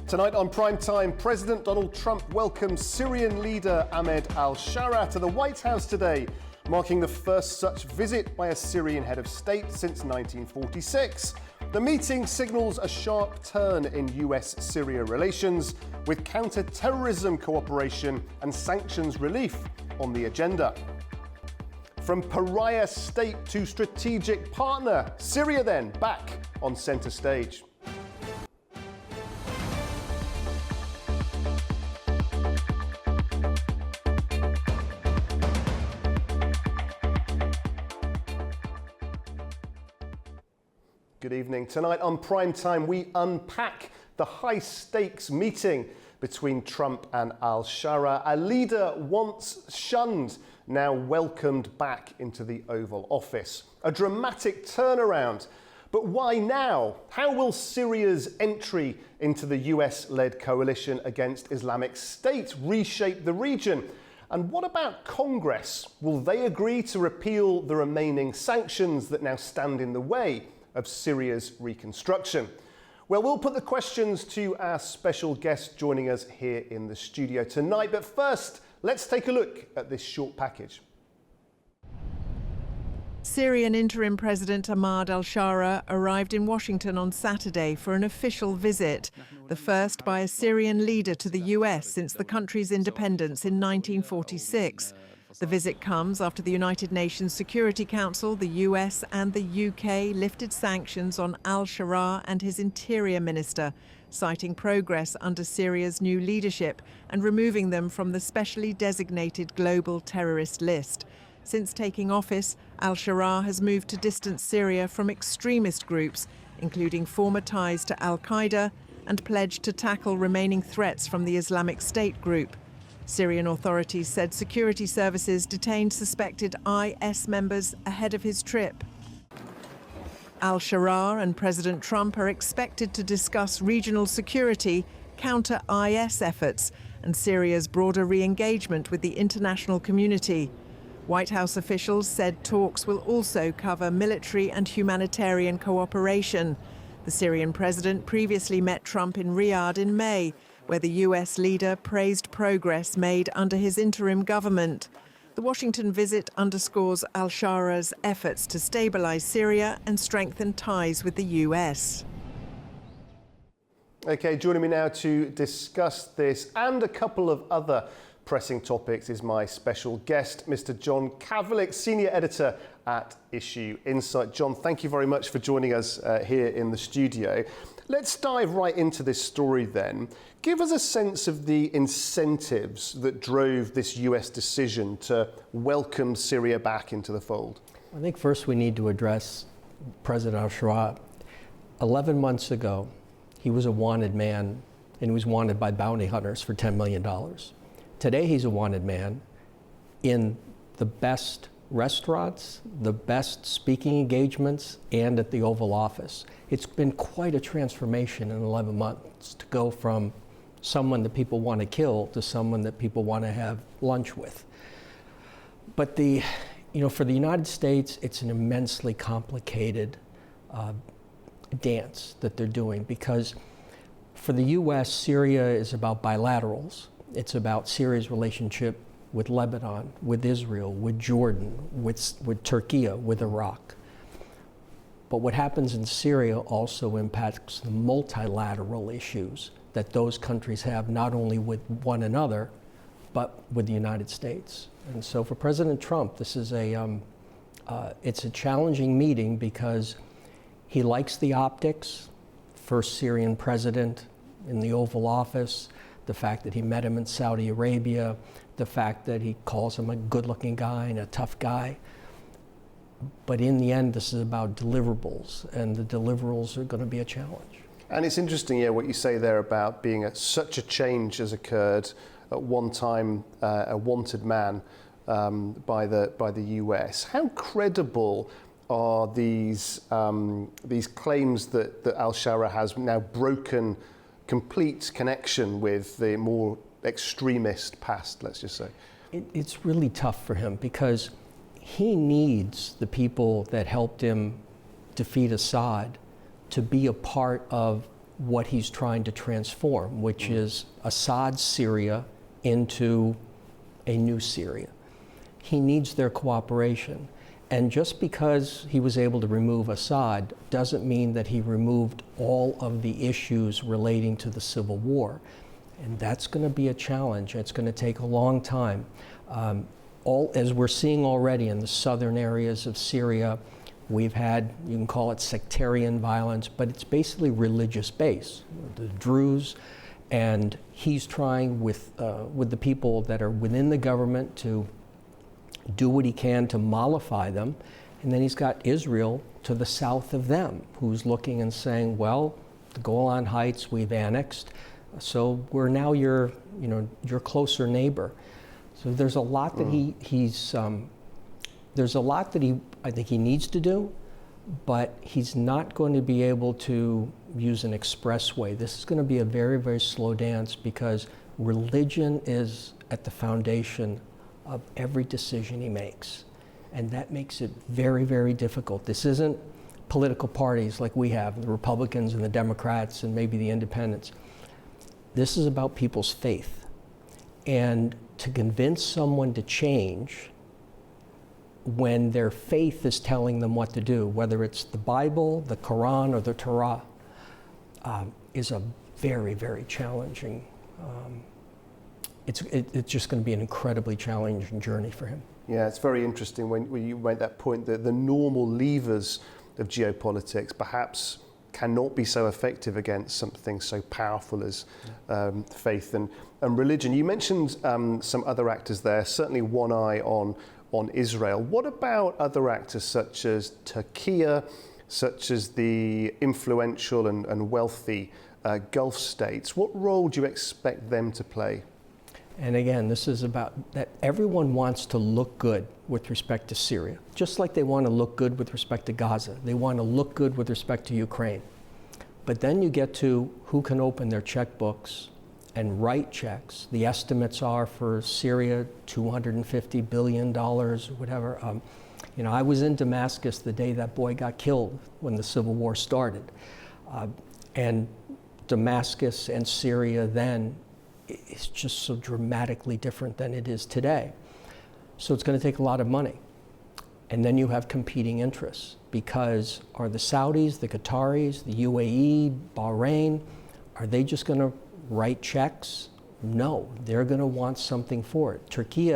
Tonight on PrimeTime, President Donald Trump welcomes Syrian leader Ahmed al-Shara to the White House today, marking the first such visit by a Syrian head of state since 1946. The meeting signals a sharp turn in US-Syria relations, with counter-terrorism cooperation and sanctions relief on the agenda. From pariah state to strategic partner, Syria then back on centre stage. Good evening. Tonight on PrimeTime, we unpack the high-stakes meeting between Trump and al-Shara. A leader once shunned, now welcomed back into the Oval Office. A dramatic turnaround. But why now? How will Syria's entry into the US-led coalition against Islamic State reshape the region? And what about Congress? Will they agree to repeal the remaining sanctions that now stand in the way of Syria's reconstruction? Well, we'll put the questions to our special guest joining us here in the studio tonight. But first, let's take a look at this short package. Syrian interim President Ahmed al-Shara arrived in Washington on Saturday for an official visit, the first by a Syrian leader to the US since the country's independence in 1946. The visit comes after the United Nations Security Council, the US and the UK lifted sanctions on al-Shara and his interior minister, citing progress under Syria's new leadership and removing them from the specially designated global terrorist list. Since taking office, al-Shara has moved to distance Syria from extremist groups, including former ties to al-Qaeda, and pledged to tackle remaining threats from the Islamic State group. Syrian authorities said security services detained suspected IS members ahead of his trip. Al-Shara and President Trump are expected to discuss regional security, counter-IS efforts, and Syria's broader re-engagement with the international community. White House officials said talks will also cover military and humanitarian cooperation. The Syrian president previously met Trump in Riyadh in May, where the US leader praised progress made under his interim government. The Washington visit underscores al-Shara's efforts to stabilize Syria and strengthen ties with the US. Okay, joining me now to discuss this and a couple of other pressing topics is my special guest, Mr. John Kavlik, Senior Editor at Issue Insight. John, thank you very much for joining us here in the studio. Let's dive right into this story then. Give us a sense of the incentives that drove this US decision to welcome Syria back into the fold. I think first we need to address President al-Shara. 11 months ago, he was a wanted man, and he was wanted by bounty hunters for $10 million. Today, he's a wanted man in the best restaurants, the best speaking engagements, and at the Oval Office. It's been quite a transformation in 11 months to go from someone that people want to kill to someone that people want to have lunch with. But for the United States, it's an immensely complicated dance that they're doing, because for the US, Syria is about bilaterals. It's about Syria's relationship with Lebanon, with Israel, with Jordan, with Turkey, with Iraq. But what happens in Syria also impacts the multilateral issues that those countries have, not only with one another, but with the United States. And so for President Trump, this is it's a challenging meeting because he likes the optics, first Syrian president in the Oval Office, the fact that he met him in Saudi Arabia, the fact that he calls him a good-looking guy and a tough guy. But in the end, this is about deliverables, and the deliverables are going to be a challenge. And it's interesting, what you say there about being such a change has occurred at one time, a wanted man by the US. How credible are these claims that al-Shara has now broken complete connection with the more extremist past, let's just say? It's really tough for him because he needs the people that helped him defeat Assad to be a part of what he's trying to transform, which is Assad's Syria into a new Syria. He needs their cooperation. And just because he was able to remove Assad doesn't mean that he removed all of the issues relating to the civil war. And that's going to be a challenge. It's going to take a long time. As we're seeing already in the southern areas of Syria, we've had, you can call it sectarian violence, but it's basically religious based. The Druze, and he's trying with the people that are within the government to do what he can to mollify them. And then he's got Israel to the south of them, who's looking and saying, well, the Golan Heights we've annexed, so we're now your closer neighbor. So there's a lot that I think he needs to do, but he's not going to be able to use an expressway. This is going to be a very, very slow dance because religion is at the foundation of every decision he makes. And that makes it very, very difficult. This isn't political parties like we have, the Republicans and the Democrats and maybe the independents. This is about people's faith. And to convince someone to change when their faith is telling them what to do, whether it's the Bible, the Quran, or the Torah, is a very, very challenging, it's just going to be an incredibly challenging journey for him. Yeah, it's very interesting when you make that point that the normal levers of geopolitics perhaps cannot be so effective against something so powerful as faith and religion. You mentioned some other actors there, certainly one eye on Israel. What about other actors such as Turkey, such as the influential and wealthy Gulf states? What role do you expect them to play? And again, this is about that everyone wants to look good with respect to Syria, just like they want to look good with respect to Gaza. They want to look good with respect to Ukraine. But then you get to who can open their checkbooks and write checks. The estimates are for Syria, $250 billion, whatever. I was in Damascus the day that boy got killed when the civil war started. And Damascus and Syria then is just so dramatically different than it is today. So it's going to take a lot of money. And then you have competing interests, because are the Saudis, the Qataris, the UAE, Bahrain, are they just going to write checks? No, they're going to want something for it. Turkey,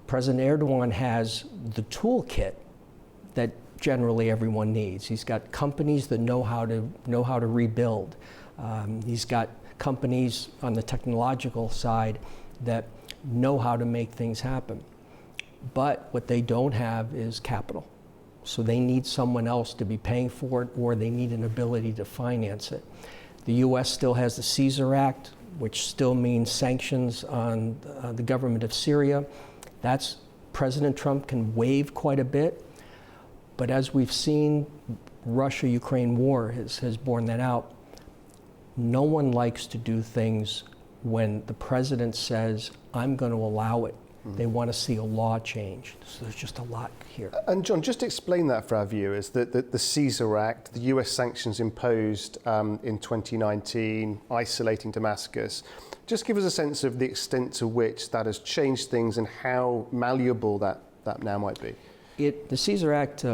President Erdogan has the toolkit that generally everyone needs. He's got companies that know how to rebuild. He's got companies on the technological side that know how to make things happen. But what they don't have is capital. So they need someone else to be paying for it, or they need an ability to finance it. The US still has the Caesar Act, which still means sanctions on the government of Syria. That's, President Trump can waive quite a bit. But as we've seen, Russia-Ukraine war has borne that out. No one likes to do things when the president says, I'm going to allow it. They want to see a law change. So there's just a lot here. And John, just explain that for our viewers, that the Caesar Act, the US sanctions imposed in 2019, isolating Damascus. Just give us a sense of the extent to which that has changed things and how malleable that now might be. The Caesar Act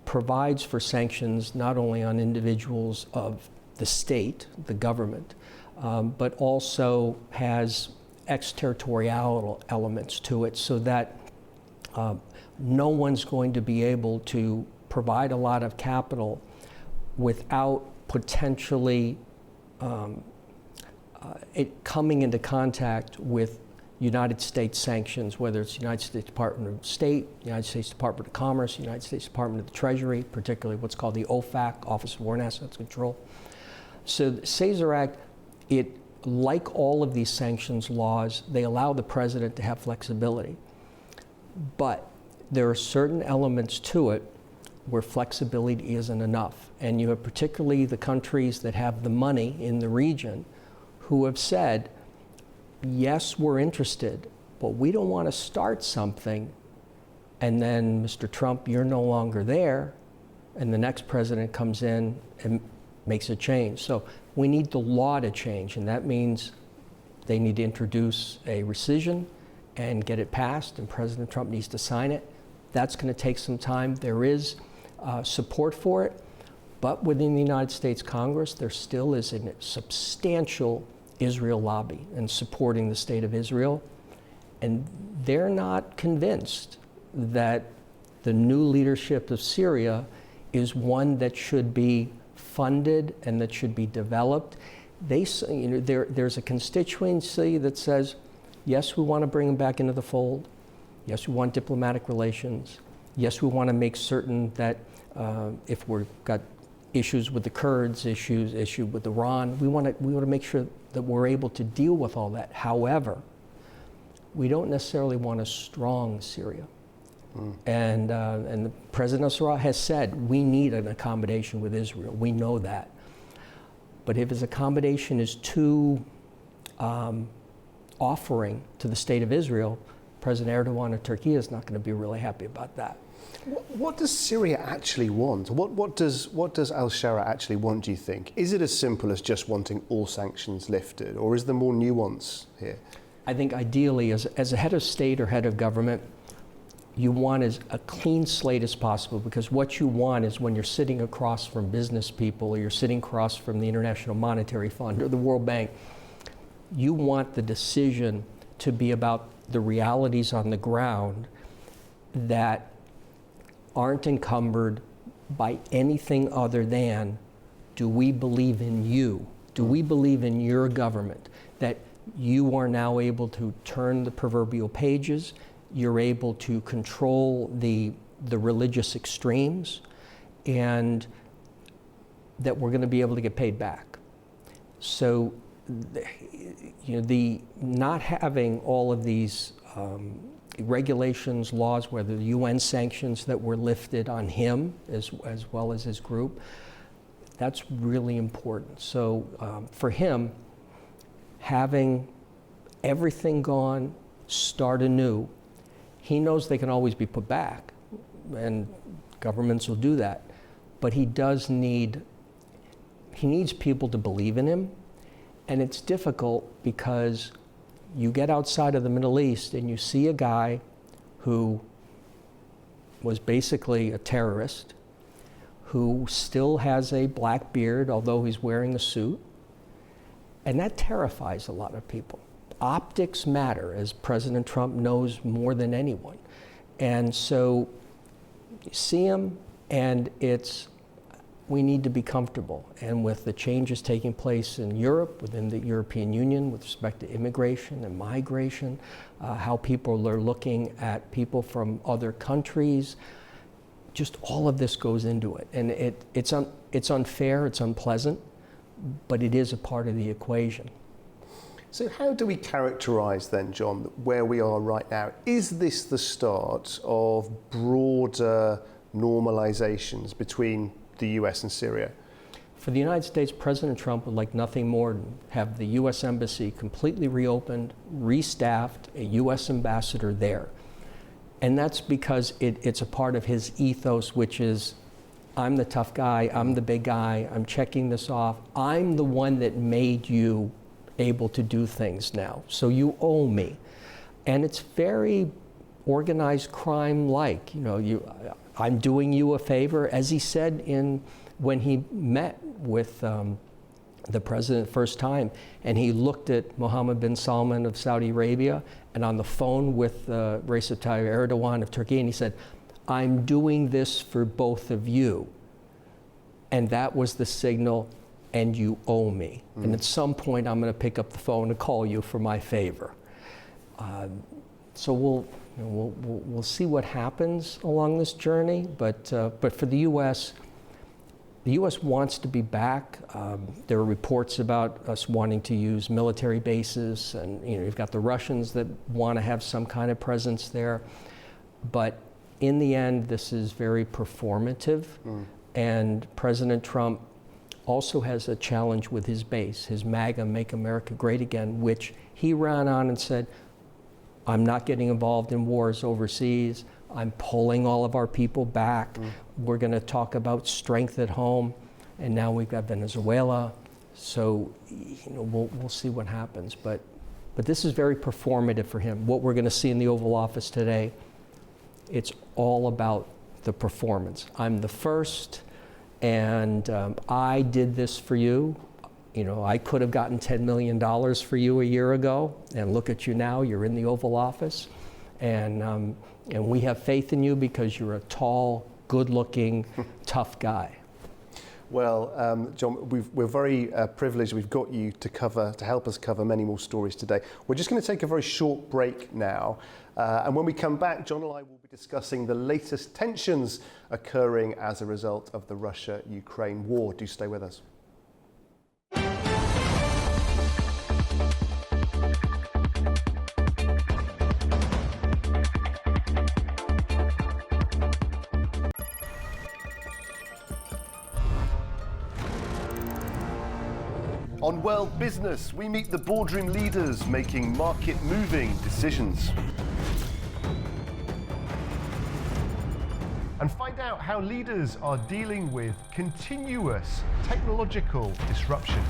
provides for sanctions not only on individuals of the state, the government, but also has extraterritorial elements to it, so that no one's going to be able to provide a lot of capital without potentially it coming into contact with United States sanctions, whether it's United States Department of State, United States Department of Commerce, United States Department of the Treasury, particularly what's called the OFAC, Office of Foreign Assets Control. So the Caesar Act, like all of these sanctions laws, they allow the president to have flexibility. But there are certain elements to it where flexibility isn't enough. And you have particularly the countries that have the money in the region who have said, yes, we're interested, but we don't want to start something and then, Mr. Trump, you're no longer there, and the next president comes in and makes a change. So We need the law to change, and that means they need to introduce a rescission and get it passed, and President Trump needs to sign it. That's going to take some time. There is support for it, but within the United States Congress, there still is a substantial Israel lobby and supporting the state of Israel, and they're not convinced that the new leadership of Syria is one that should be funded and that should be developed. There's a constituency that says, yes, we want to bring them back into the fold. Yes, we want diplomatic relations. Yes, we want to make certain that if we've got issues with the Kurds, issue with Iran, we want to make sure that we're able to deal with all that. However, we don't necessarily want a strong Syria. And the President Assad has said we need an accommodation with Israel. We know that. But if his accommodation is too offering to the state of Israel, President Erdogan of Turkey is not going to be really happy about that. What does Syria actually want? What does al-Shara actually want, do you think? Is it as simple as just wanting all sanctions lifted, or is there more nuance here? I think ideally, as a head of state or head of government, you want as a clean slate as possible, because what you want is when you're sitting across from business people or you're sitting across from the International Monetary Fund or the World Bank, you want the decision to be about the realities on the ground that aren't encumbered by anything other than, do we believe in you? Do we believe in your government? That you are now able to turn the proverbial pages, you're able to control the religious extremes, and that we're going to be able to get paid back. So, the not having all of these regulations, laws, whether the UN sanctions that were lifted on him as well as his group, that's really important. So for him, having everything gone, start anew, he knows they can always be put back, and governments will do that. But he needs people to believe in him, and it's difficult because you get outside of the Middle East and you see a guy who was basically a terrorist, who still has a black beard, although he's wearing a suit, and that terrifies a lot of people. Optics matter, as President Trump knows more than anyone. And so you see him, and we need to be comfortable. And with the changes taking place in Europe, within the European Union, with respect to immigration and migration, how people are looking at people from other countries, just all of this goes into it. And it's unfair, it's unpleasant, but it is a part of the equation. So how do we characterize then, John, where we are right now? Is this the start of broader normalizations between the US and Syria? For the United States, President Trump would like nothing more than have the US Embassy completely reopened, restaffed, a US ambassador there. And that's because it's a part of his ethos, which is, I'm the tough guy, I'm the big guy, I'm checking this off, I'm the one that made you able to do things now, so you owe me. And it's very organized crime-like. I'm doing you a favor, as he said when he met with the president the first time, and he looked at Mohammed bin Salman of Saudi Arabia and on the phone with Recep Tayyip Erdogan of Turkey, and he said, I'm doing this for both of you. And that was the signal, and you owe me. And at some point, I'm going to pick up the phone and call you for my favor. So we'll see what happens along this journey. But for the U.S. wants to be back. There are reports about us wanting to use military bases, and you've got the Russians that want to have some kind of presence there. But in the end, this is very performative, and President Trump also has a challenge with his base, his MAGA, Make America Great Again, which he ran on and said, I'm not getting involved in wars overseas. I'm pulling all of our people back. We're going to talk about strength at home. And now we've got Venezuela, So, we'll see what happens. But this is very performative for him. What we're going to see in the Oval Office today, it's all about the performance. I'm the first, and I did this for you. I could have gotten $10 million for you a year ago, and look at you now, you're in the Oval Office. And we have faith in you because you're a tall, good-looking, tough guy. Well, John, we're very privileged we've got you to help us cover many more stories today. We're just going to take a very short break now. And when we come back, John and I will be discussing the latest tensions occurring as a result of the Russia-Ukraine war. Do stay with us. On World Business, we meet the boardroom leaders making market-moving decisions. And find out how leaders are dealing with continuous technological disruption.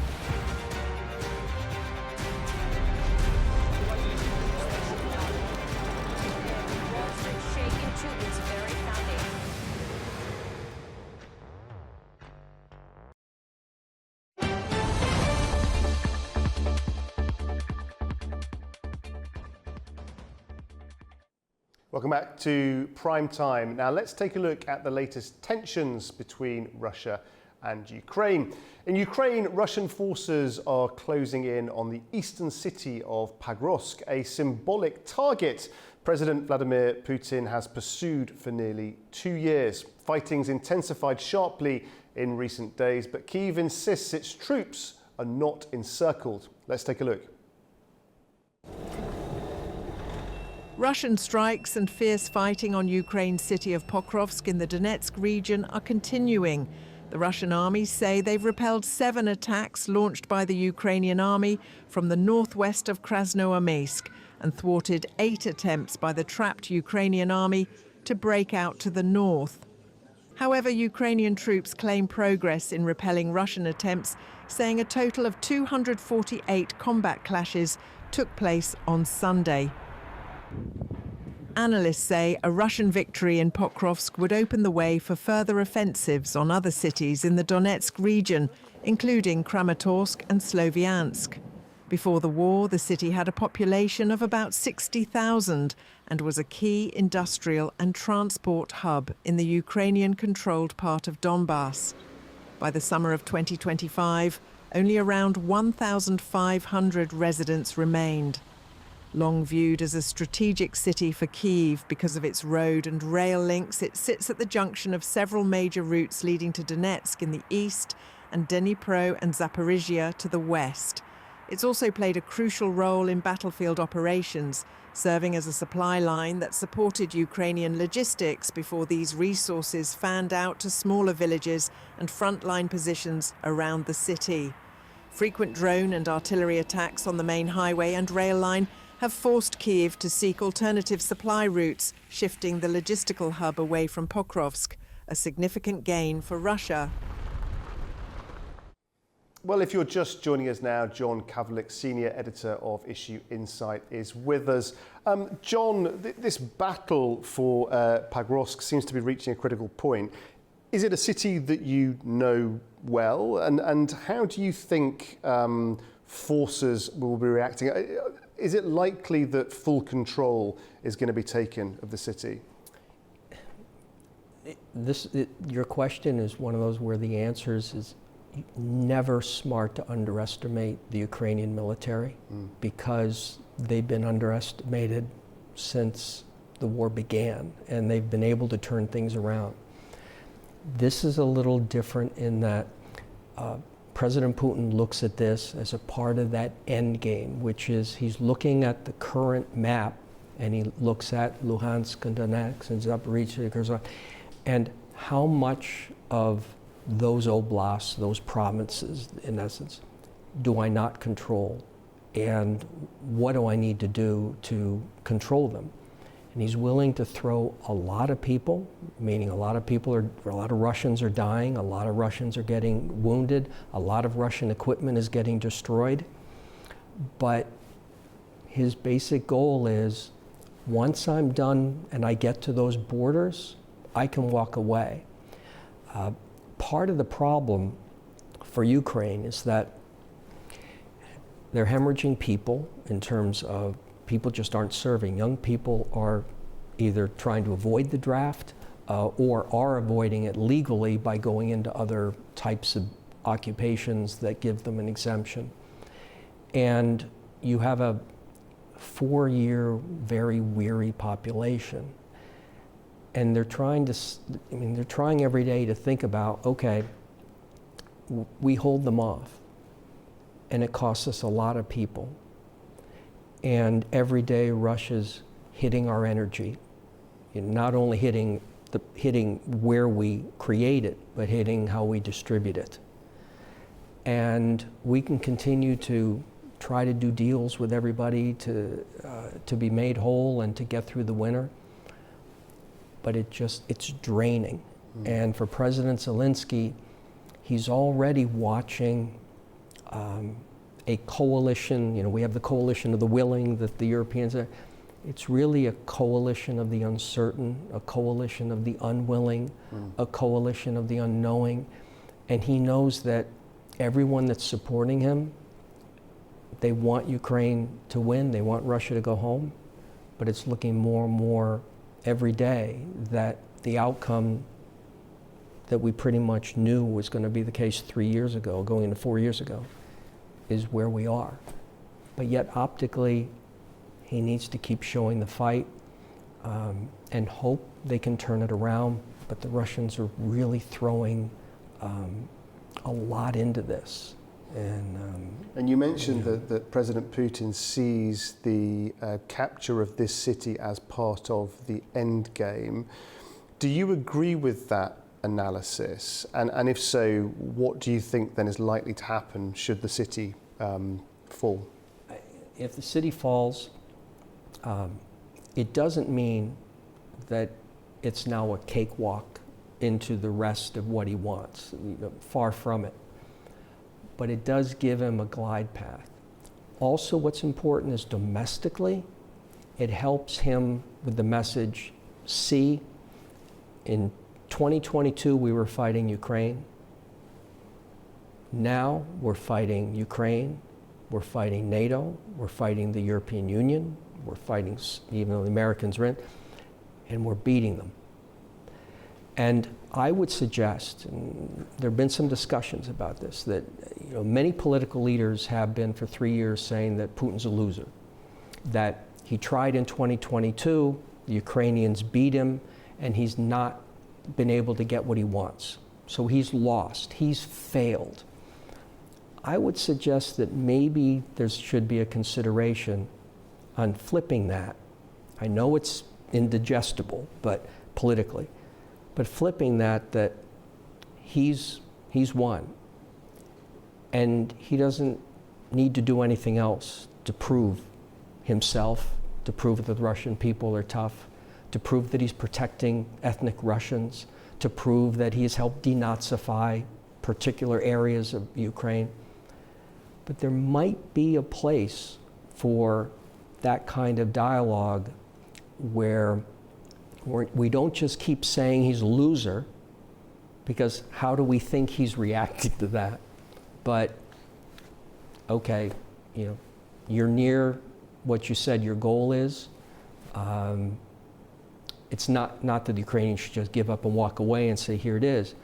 Welcome back to Prime Time. Now let's take a look at the latest tensions between Russia and Ukraine. In Ukraine, Russian forces are closing in on the eastern city of Pokrovsk, a symbolic target President Vladimir Putin has pursued for nearly 2 years. Fighting's intensified sharply in recent days, but Kyiv insists its troops are not encircled. Let's take a look. Russian strikes and fierce fighting on Ukraine's city of Pokrovsk in the Donetsk region are continuing. The Russian armies say they've repelled 7 attacks launched by the Ukrainian army from the northwest of Krasnoarmeysk and thwarted 8 attempts by the trapped Ukrainian army to break out to the north. However, Ukrainian troops claim progress in repelling Russian attempts, saying a total of 248 combat clashes took place on Sunday. Analysts say a Russian victory in Pokrovsk would open the way for further offensives on other cities in the Donetsk region, including Kramatorsk and Sloviansk. Before the war, the city had a population of about 60,000 and was a key industrial and transport hub in the Ukrainian-controlled part of Donbass. By the summer of 2025, only around 1,500 residents remained. Long viewed as a strategic city for Kyiv because of its road and rail links, it sits at the junction of several major routes leading to Donetsk in the east and Dnipro and Zaporizhia to the west. It's also played a crucial role in battlefield operations, serving as a supply line that supported Ukrainian logistics before these resources fanned out to smaller villages and frontline positions around the city. Frequent drone and artillery attacks on the main highway and rail line have forced Kyiv to seek alternative supply routes, shifting the logistical hub away from Pokrovsk, a significant gain for Russia. Well, if you're just joining us now, John Kavlik, Senior Editor of Issue Insight, is with us. John, this battle for Pokrovsk seems to be reaching a critical point. Is it a city that you know well? And how do you think forces will be reacting? Is it likely that full control is going to be taken of the city? Your question is one of those where the answer is never smart to underestimate the Ukrainian military because they've been underestimated since the war began, and they've been able to turn things around. This is a little different in that President Putin looks at this as a part of that end game, which is he's looking at the current map, and he looks at Luhansk and Donetsk and Zaporizhia, and how much of those oblasts, those provinces, in essence, do I not control? And what do I need to do to control them? and he's willing to throw a lot of people, meaning a lot of Russians are dying, a lot of Russians are getting wounded, a lot of Russian equipment is getting destroyed. But his basic goal is, once I'm done and I get to those borders, I can walk away. Part of the problem for Ukraine is that they're hemorrhaging people in terms of people just aren't serving. Young people are either trying to avoid the draft or are avoiding it legally by going into other types of occupations that give them an exemption. And you have a 4-year, very weary population. And they're trying every day to think about, okay, we hold them off, and it costs us a lot of people. And every day Russia's hitting our energy, not only hitting where we create it, but hitting how we distribute it. And we can continue to try to do deals with everybody to be made whole and to get through the winter, but it's draining. And for President Zelensky, he's already watching a coalition. We have the coalition of the willing that the Europeans are. It's really a coalition of the uncertain, a coalition of the unwilling, a coalition of the unknowing. And he knows that everyone that's supporting him, they want Ukraine to win, they want Russia to go home, but it's looking more and more every day that the outcome that we pretty much knew was going to be the case 3 years ago, going into 4 years ago, is where we are. But yet optically, he needs to keep showing the fight and hope they can turn it around. But the Russians are really throwing a lot into this. And you mentioned that President Putin sees the capture of this city as part of the end game. Do you agree with that analysis? And if so, what do you think then is likely to happen should the city fall? If the city falls, it doesn't mean that it's now a cakewalk into the rest of what he wants. Far from it. But it does give him a glide path. Also, what's important is domestically, it helps him with the message, see, in 2022 we were fighting Ukraine. Now we're fighting Ukraine, we're fighting NATO, we're fighting the European Union, we're fighting, even though the Americans are in, and we're beating them. And I would suggest, and there have been some discussions about this, that many political leaders have been for 3 years saying that Putin's a loser, that he tried in 2022, the Ukrainians beat him, and he's not been able to get what he wants. So he's lost, he's failed. I would suggest that maybe there should be a consideration on flipping that. I know it's indigestible, but politically. But flipping that he's won. And he doesn't need to do anything else to prove himself, to prove that the Russian people are tough, to prove that he's protecting ethnic Russians, to prove that he has helped denazify particular areas of Ukraine. But there might be a place for that kind of dialogue where we don't just keep saying he's a loser, because how do we think he's reacting to that? But, okay, you're near what you said your goal is. It's not that the Ukrainians should just give up and walk away and say, here it is.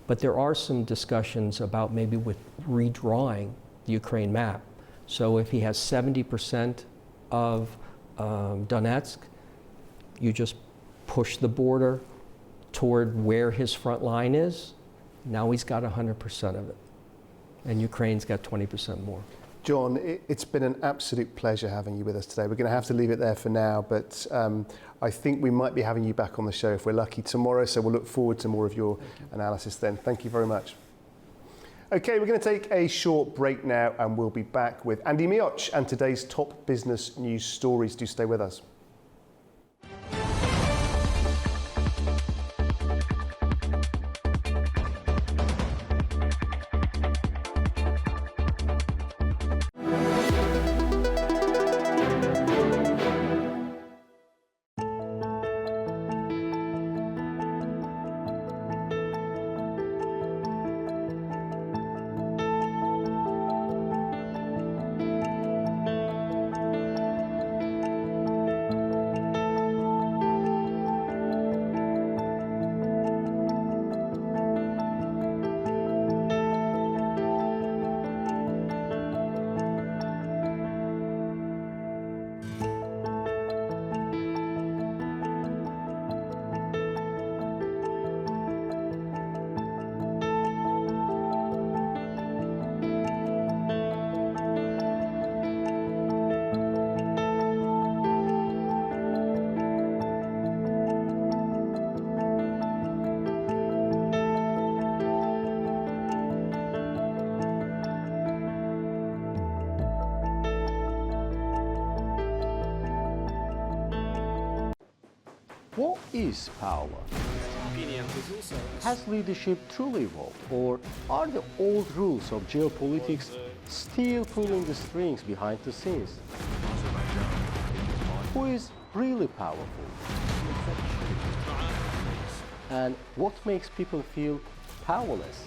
But there are some discussions about maybe with redrawing the Ukraine map. So if he has 70% of Donetsk, you just push the border toward where his front line is. Now he's got 100% of it. And Ukraine's got 20% more. John, it's been an absolute pleasure having you with us today. We're going to have to leave it there for now, but I think we might be having you back on the show if we're lucky tomorrow, so we'll look forward to more of your analysis then. Thank you very much. Okay, we're going to take a short break now and we'll be back with Andy Mioch and today's top business news stories. Do stay with us. What is power? Has leadership truly evolved, or are the old rules of geopolitics still pulling the strings behind the scenes? Who is really powerful? And what makes people feel powerless?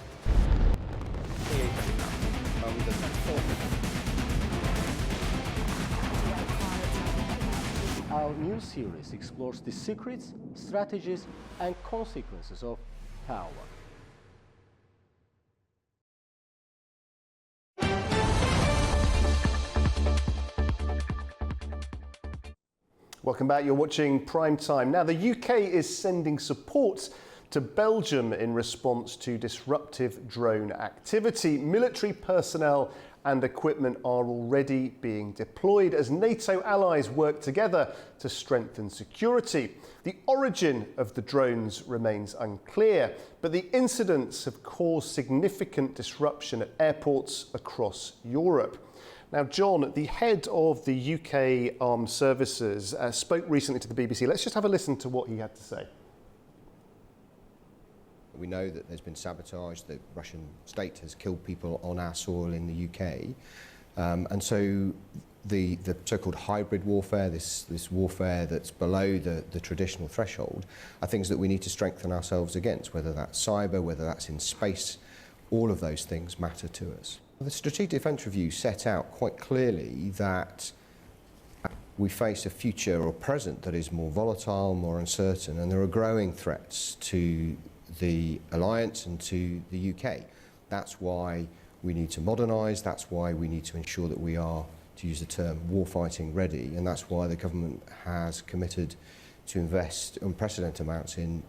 Our new series explores the secrets, strategies, and consequences of power. Welcome back. You're watching Prime Time. Now, the UK is sending support to Belgium in response to disruptive drone activity. Military personnel and equipment are already being deployed as NATO allies work together to strengthen security. The origin of the drones remains unclear, but the incidents have caused significant disruption at airports across Europe. Now, John, the head of the UK Armed Services, spoke recently to the BBC. Let's just have a listen to what he had to say. We know that there's been sabotage, the Russian state has killed people on our soil in the UK. And so the so-called hybrid warfare, this warfare that's below the traditional threshold, are things that we need to strengthen ourselves against, whether that's cyber, whether that's in space. All of those things matter to us. The Strategic Defence Review set out quite clearly that we face a future or present that is more volatile, more uncertain, and there are growing threats to the alliance and to the UK. That's why we need to modernise, that's why we need to ensure that we are, to use the term, warfighting ready, and that's why the government has committed to invest unprecedented amounts in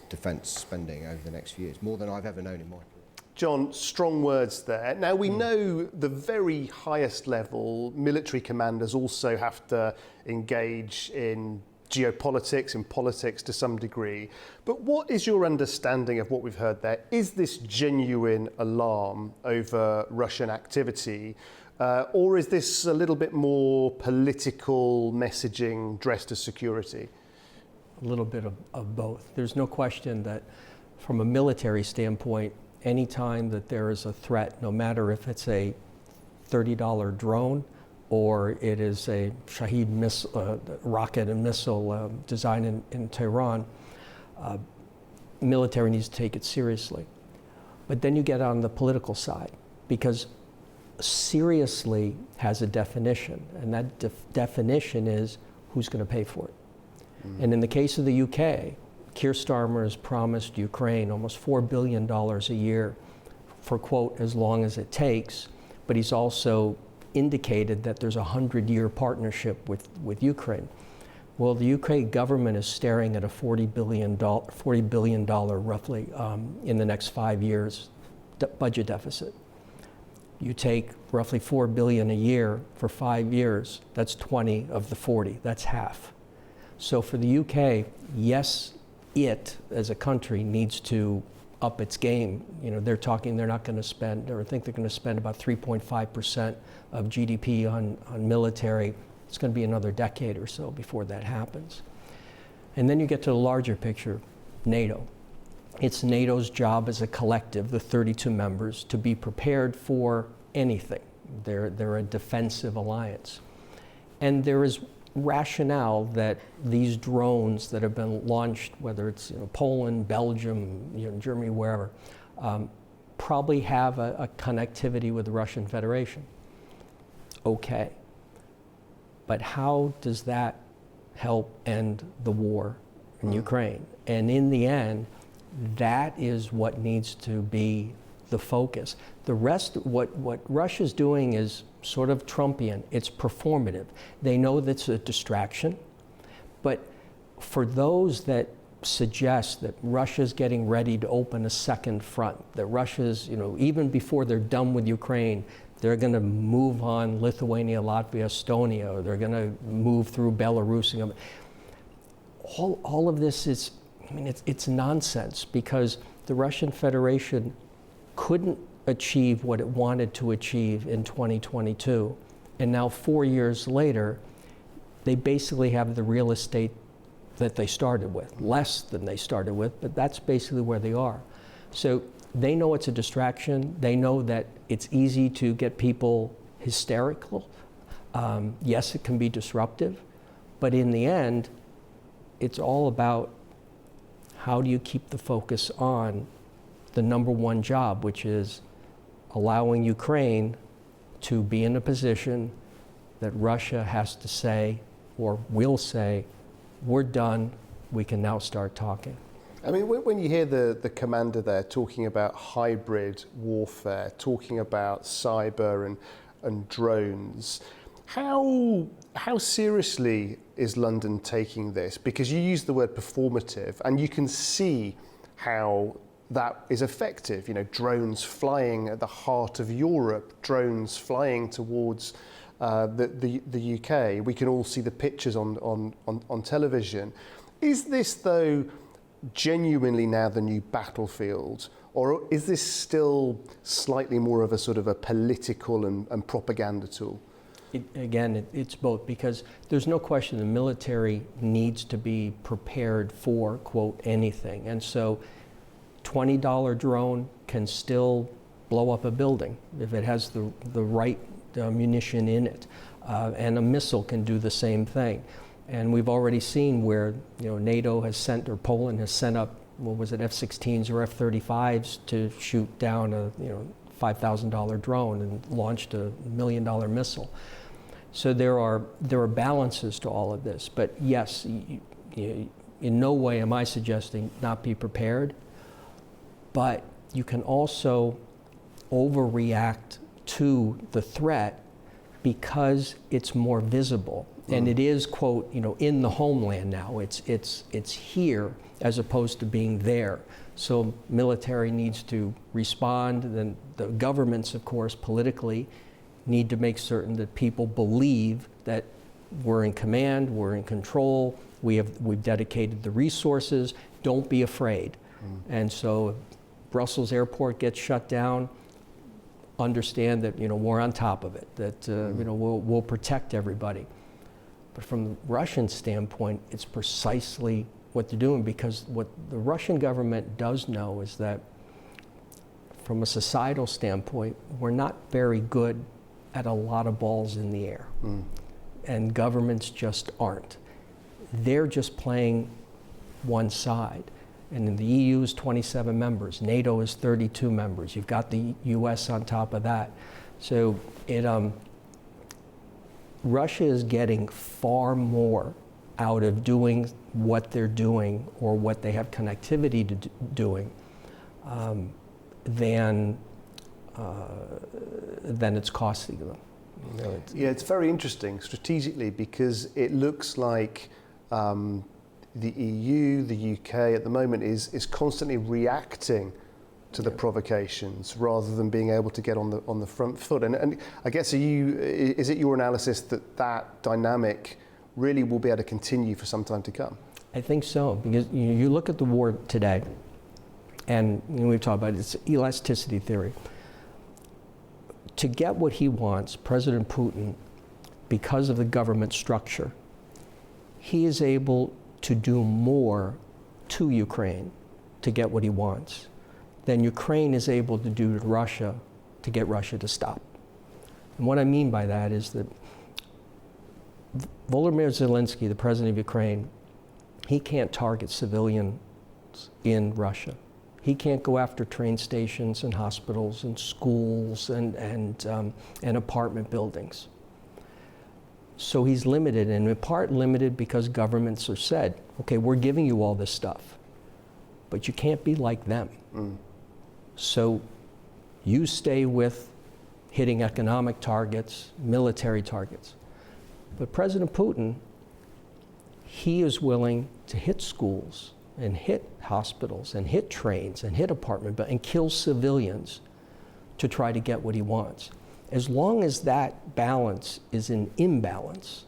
defence spending over the next few years, more than I've ever known in my career. John, strong words there. Now, we know the very highest level military commanders also have to engage in geopolitics, in politics to some degree. But what is your understanding of what we've heard there? Is this genuine alarm over Russian activity? Or is this a little bit more political messaging dressed as security? A little bit of both. There's no question that from a military standpoint, anytime that there is a threat, no matter if it's a $30 drone or it is a Shahed rocket and missile designed in Tehran, military needs to take it seriously. But then you get on the political side, because seriously has a definition, and that definition is who's going to pay for it. And in the case of the UK, Keir Starmer has promised Ukraine almost $4 billion a year for, quote, as long as it takes, but he's also indicated that there's a 100-year partnership with Ukraine. Well, the UK government is staring at a $40 billion roughly in the next 5 years budget deficit. You take roughly $4 billion a year for 5 years, that's 20 of the 40, that's half. So for the UK, yes, it as a country needs to up its game. You know, they're not going to spend, or I think they're going to spend about 3.5% of GDP on military. It's going to be another decade or so before that happens. And then you get to the larger picture, NATO. It's NATO's job as a collective, the 32 members, to be prepared for anything. They're a defensive alliance. And there is rationale that these drones that have been launched, whether it's Poland, Belgium, Germany, wherever, probably have a connectivity with the Russian Federation. Okay. But how does that help end the war in Ukraine? And in the end, that is what needs to be the focus. The rest, what Russia's doing is sort of Trumpian. It's performative. They know that's a distraction, but for those that suggest that Russia's getting ready to open a second front, that Russia's, even before they're done with Ukraine, they're going to move on Lithuania, Latvia, Estonia, or they're going to move through Belarus. All of this is, it's nonsense, because the Russian Federation couldn't achieve what it wanted to achieve in 2022. And now 4 years later, they basically have the real estate that they started with, less than they started with, but that's basically where they are. So they know it's a distraction. They know that it's easy to get people hysterical. Yes, it can be disruptive, but in the end, it's all about how do you keep the focus on the number one job, which is allowing Ukraine to be in a position that Russia has to say, or will say, we're done, we can now start talking. I mean, when you hear the commander there talking about hybrid warfare, talking about cyber and drones, how seriously is London taking this? Because you use the word performative, and you can see how that is effective. You know, drones flying at the heart of Europe, drones flying towards the UK. We can all see the pictures on television. Is this, though, genuinely now the new battlefield, or is this still slightly more of a sort of a political and propaganda tool? It's both, because there's no question the military needs to be prepared for, quote, anything. And so $20 drone can still blow up a building if it has the right munition in it. And a missile can do the same thing. And we've already seen where, you know, NATO has sent, or Poland has sent up, what was it, F-16s or F-35s to shoot down a, you know, $5,000 drone and launched a $1 million missile. So there are balances to all of this. But yes, in no way am I suggesting not be prepared, but you can also overreact to the threat because it's more visible. And it is, quote, you know, in the homeland now. It's here as opposed to being there. So military needs to respond. Then the governments, of course, politically need to make certain that people believe that we're in command, we're in control, we've dedicated the resources. Don't be afraid. And so if Brussels airport gets shut down, understand that, you know, we're on top of it, that you know, we'll protect everybody. But from the Russian standpoint, it's precisely what they're doing, because what the Russian government does know is that from a societal standpoint, we're not very good at a lot of balls in the air. And governments just aren't. They're just playing one side. And in the EU is 27 members, NATO is 32 members. You've got the US on top of that. So Russia is getting far more out of doing what they're doing, or what they have connectivity to doing, than it's costing them. You know, Yeah, it's very interesting strategically, because it looks like the EU, the UK at the moment is constantly reacting to the provocations rather than being able to get on the front foot. And I guess is it your analysis that dynamic really will be able to continue for some time to come? I think so, because you look at the war today, and we've talked about it, it's elasticity theory. To get what he wants, President Putin, because of the government structure, he is able to do more to Ukraine to get what he wants than Ukraine is able to do to Russia to get Russia to stop. And what I mean by that is that Volodymyr Zelensky, the president of Ukraine, he can't target civilians in Russia. He can't go after train stations and hospitals and schools and apartment buildings. So he's limited, and in part limited because governments are said, okay, we're giving you all this stuff, but you can't be like them. So you stay with hitting economic targets, military targets. But President Putin, he is willing to hit schools and hit hospitals and hit trains and hit apartment buildings and kill civilians to try to get what he wants. As long as that balance is in imbalance,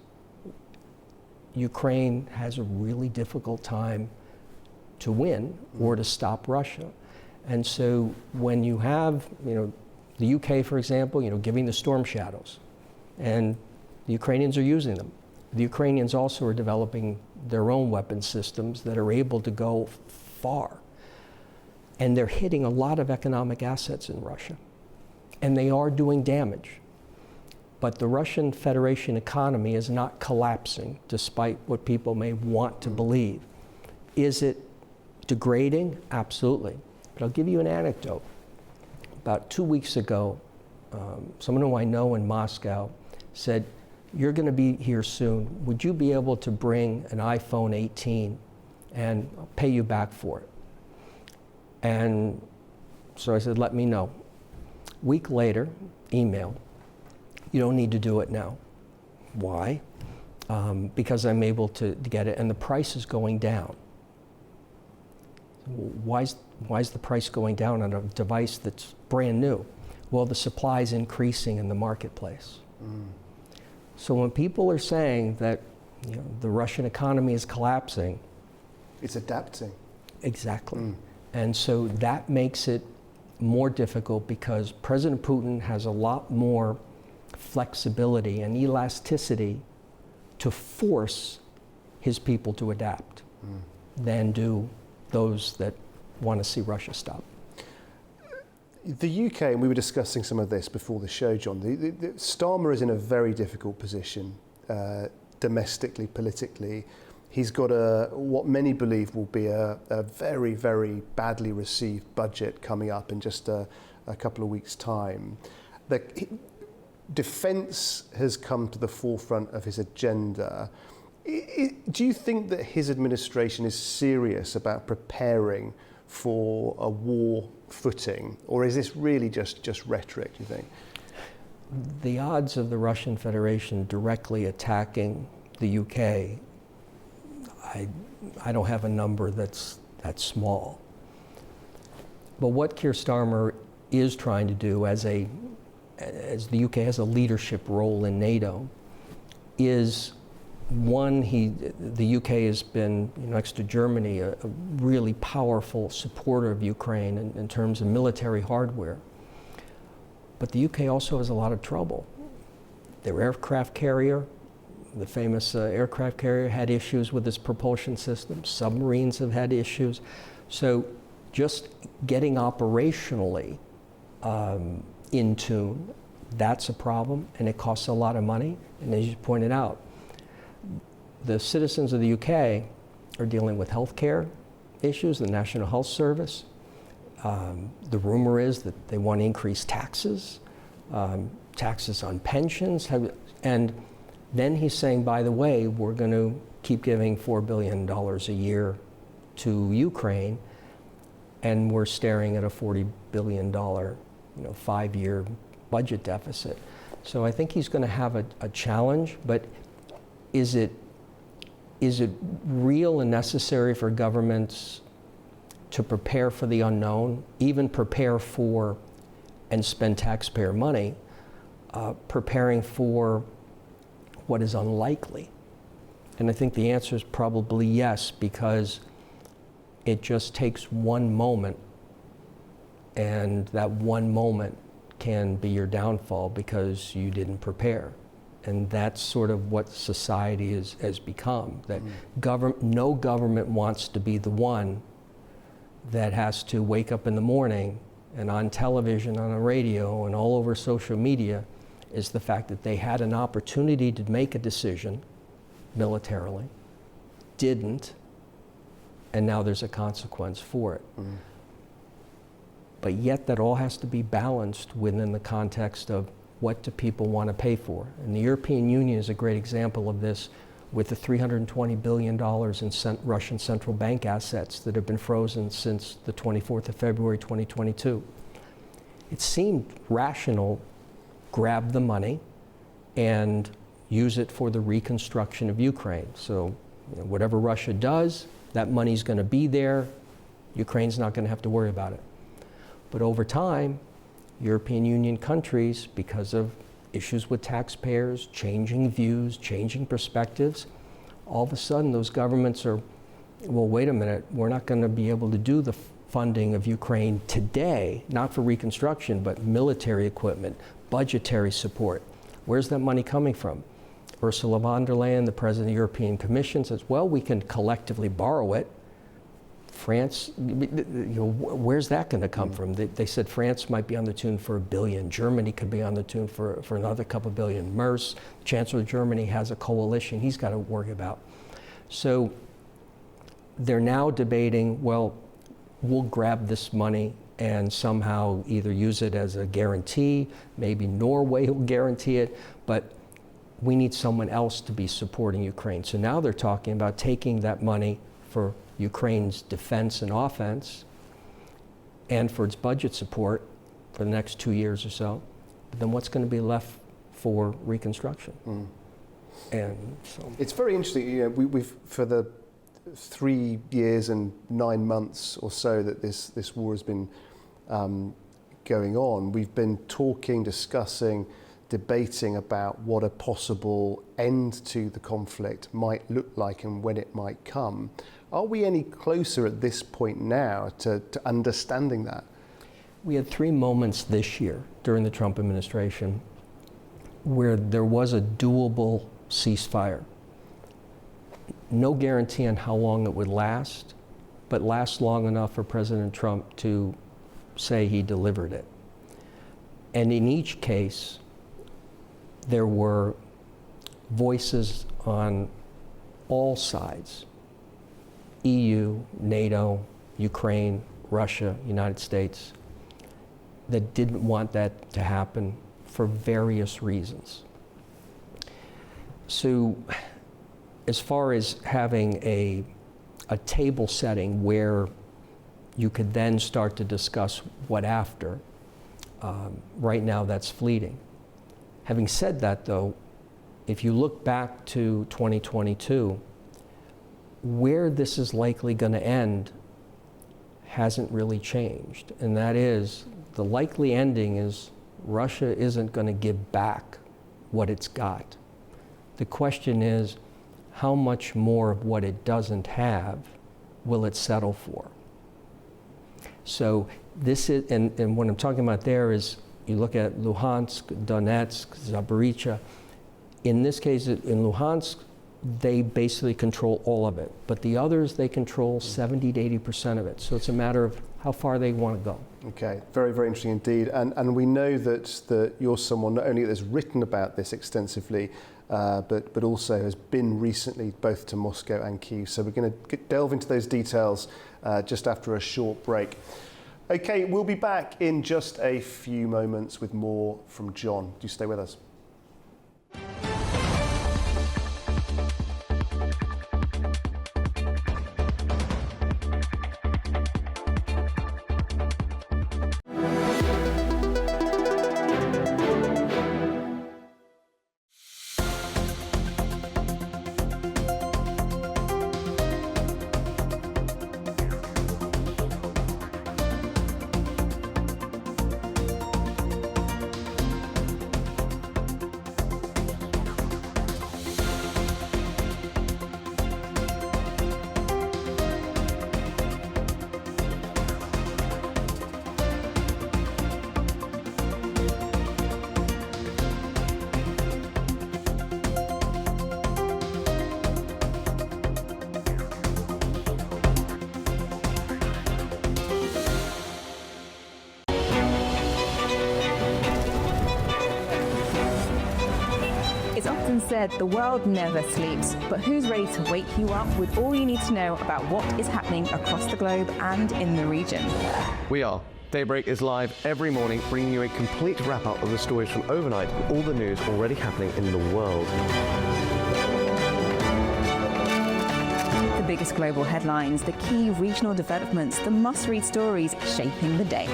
Ukraine has a really difficult time to win or to stop Russia. And so when you have, the UK, for example, giving the storm shadows, and the Ukrainians are using them. The Ukrainians also are developing their own weapon systems that are able to go far. And they're hitting a lot of economic assets in Russia. And they are doing damage. But the Russian Federation economy is not collapsing, despite what people may want to believe. Is it degrading? Absolutely. But I'll give you an anecdote. About 2 weeks ago, someone who I know in Moscow said, "You're going to be here soon. Would you be able to bring an iPhone 18 and I'll pay you back for it?" And so I said, "Let me know." Week later, email, "You don't need to do it now." Why? Because I'm able to get it, and the price is going down. Why is the price going down on a device that's brand new? Well, the supply is increasing in the marketplace. So when people are saying that the Russian economy is collapsing, it's adapting. Exactly. And so that makes it more difficult because President Putin has a lot more flexibility and elasticity to force his people to adapt than do those that want to see Russia stop. The UK, and we were discussing some of this before the show, John, Starmer is in a very difficult position domestically, politically. He's got what many believe will be a very, very badly received budget coming up in just a couple of weeks' time. Defence has come to the forefront of his agenda. Do you think that his administration is serious about preparing for a war footing, or is this really just rhetoric, do you think? The odds of the Russian Federation directly attacking the UK, I don't have a number that's small. But what Keir Starmer is trying to do as the UK has a leadership role in NATO is, one, the UK has been, next to Germany, a really powerful supporter of Ukraine in terms of military hardware. But the UK also has a lot of trouble. Their aircraft carrier, the famous aircraft carrier, had issues with its propulsion system. Submarines have had issues. So just getting operationally in tune, that's a problem, and it costs a lot of money. And as you pointed out, the citizens of the UK are dealing with healthcare issues, the National Health Service. The rumor is that they want to increase taxes, taxes on pensions. And then he's saying, by the way, we're going to keep giving $4 billion a year to Ukraine, and we're staring at a $40 billion 5-year budget deficit. So I think he's going to have a challenge, but is it real and necessary for governments to prepare for the unknown, even prepare for and spend taxpayer money, preparing for what is unlikely? And I think the answer is probably yes, because it just takes one moment, and that one moment can be your downfall because you didn't prepare. And that's sort of what society has become, that no government wants to be the one that has to wake up in the morning and on television, on the radio, and all over social media is the fact that they had an opportunity to make a decision militarily, didn't, and now there's a consequence for it. But yet that all has to be balanced within the context of what do people want to pay for? And the European Union is a great example of this, with the $320 billion in Russian central bank assets that have been frozen since the 24th of February 2022. It seemed rational, grab the money and use it for the reconstruction of Ukraine. So whatever Russia does, that money's going to be there. Ukraine's not going to have to worry about it. But over time, European Union countries, because of issues with taxpayers, changing views, changing perspectives, all of a sudden those governments are, well, wait a minute, we're not going to be able to do the funding of Ukraine today, not for reconstruction, but military equipment, budgetary support. Where's that money coming from? Ursula von der Leyen, the President of the European Commission, says, well, we can collectively borrow it. France, where's that going to come from? They said France might be on the tune for $1 billion. Germany could be on the tune for another couple billion. Merz, Chancellor of Germany, has a coalition he's got to worry about. So they're now debating, well, we'll grab this money and somehow either use it as a guarantee, maybe Norway will guarantee it, but we need someone else to be supporting Ukraine. So now they're talking about taking that money for Ukraine's defense and offense and for its budget support for the next 2 years or so. But then what's going to be left for reconstruction? And so it's very interesting. You know, we've for the 3 years and 9 months or so that this war has been going on, we've been talking, discussing, debating about what a possible end to the conflict might look like and when it might come. Are we any closer at this point now to understanding that? We had 3 moments this year during the Trump administration where there was a doable ceasefire. No guarantee on how long it would last, but last long enough for President Trump to say he delivered it. And in each case, there were voices on all sides, EU, NATO, Ukraine, Russia, United States, that didn't want that to happen for various reasons. So as far as having a table setting where you could then start to discuss what after, right now that's fleeting. Having said that though, if you look back to 2022, where this is likely going to end hasn't really changed. And that is, the likely ending is Russia isn't going to give back what it's got. The question is, how much more of what it doesn't have will it settle for? So this is, and what I'm talking about there is, you look at Luhansk, Donetsk, Zaporizhia. In this case, in Luhansk, they basically control all of it. But the others, they control 70 to 80% of it. So it's a matter of how far they want to go. Okay, very, very interesting indeed. And we know that you're someone not only that's written about this extensively, but also has been recently both to Moscow and Kyiv. So we're going to delve into those details just after a short break. Okay, we'll be back in just a few moments with more from John. Do stay with us. Said the world never sleeps, but who's ready to wake you up with all you need to know about what is happening across the globe and in the region? We are. Daybreak is live every morning, bringing you a complete wrap-up of the stories from overnight with all the news already happening in the world. The biggest global headlines, the key regional developments, the must-read stories shaping the day.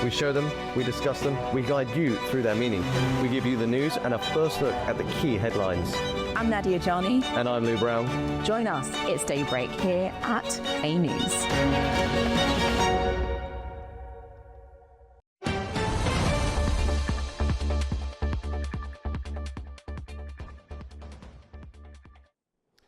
We show them, we discuss them, we guide you through their meaning. We give you the news and a first look at the key headlines. I'm Nadia Jani. And I'm Lou Brown. Join us, it's Daybreak here at A News.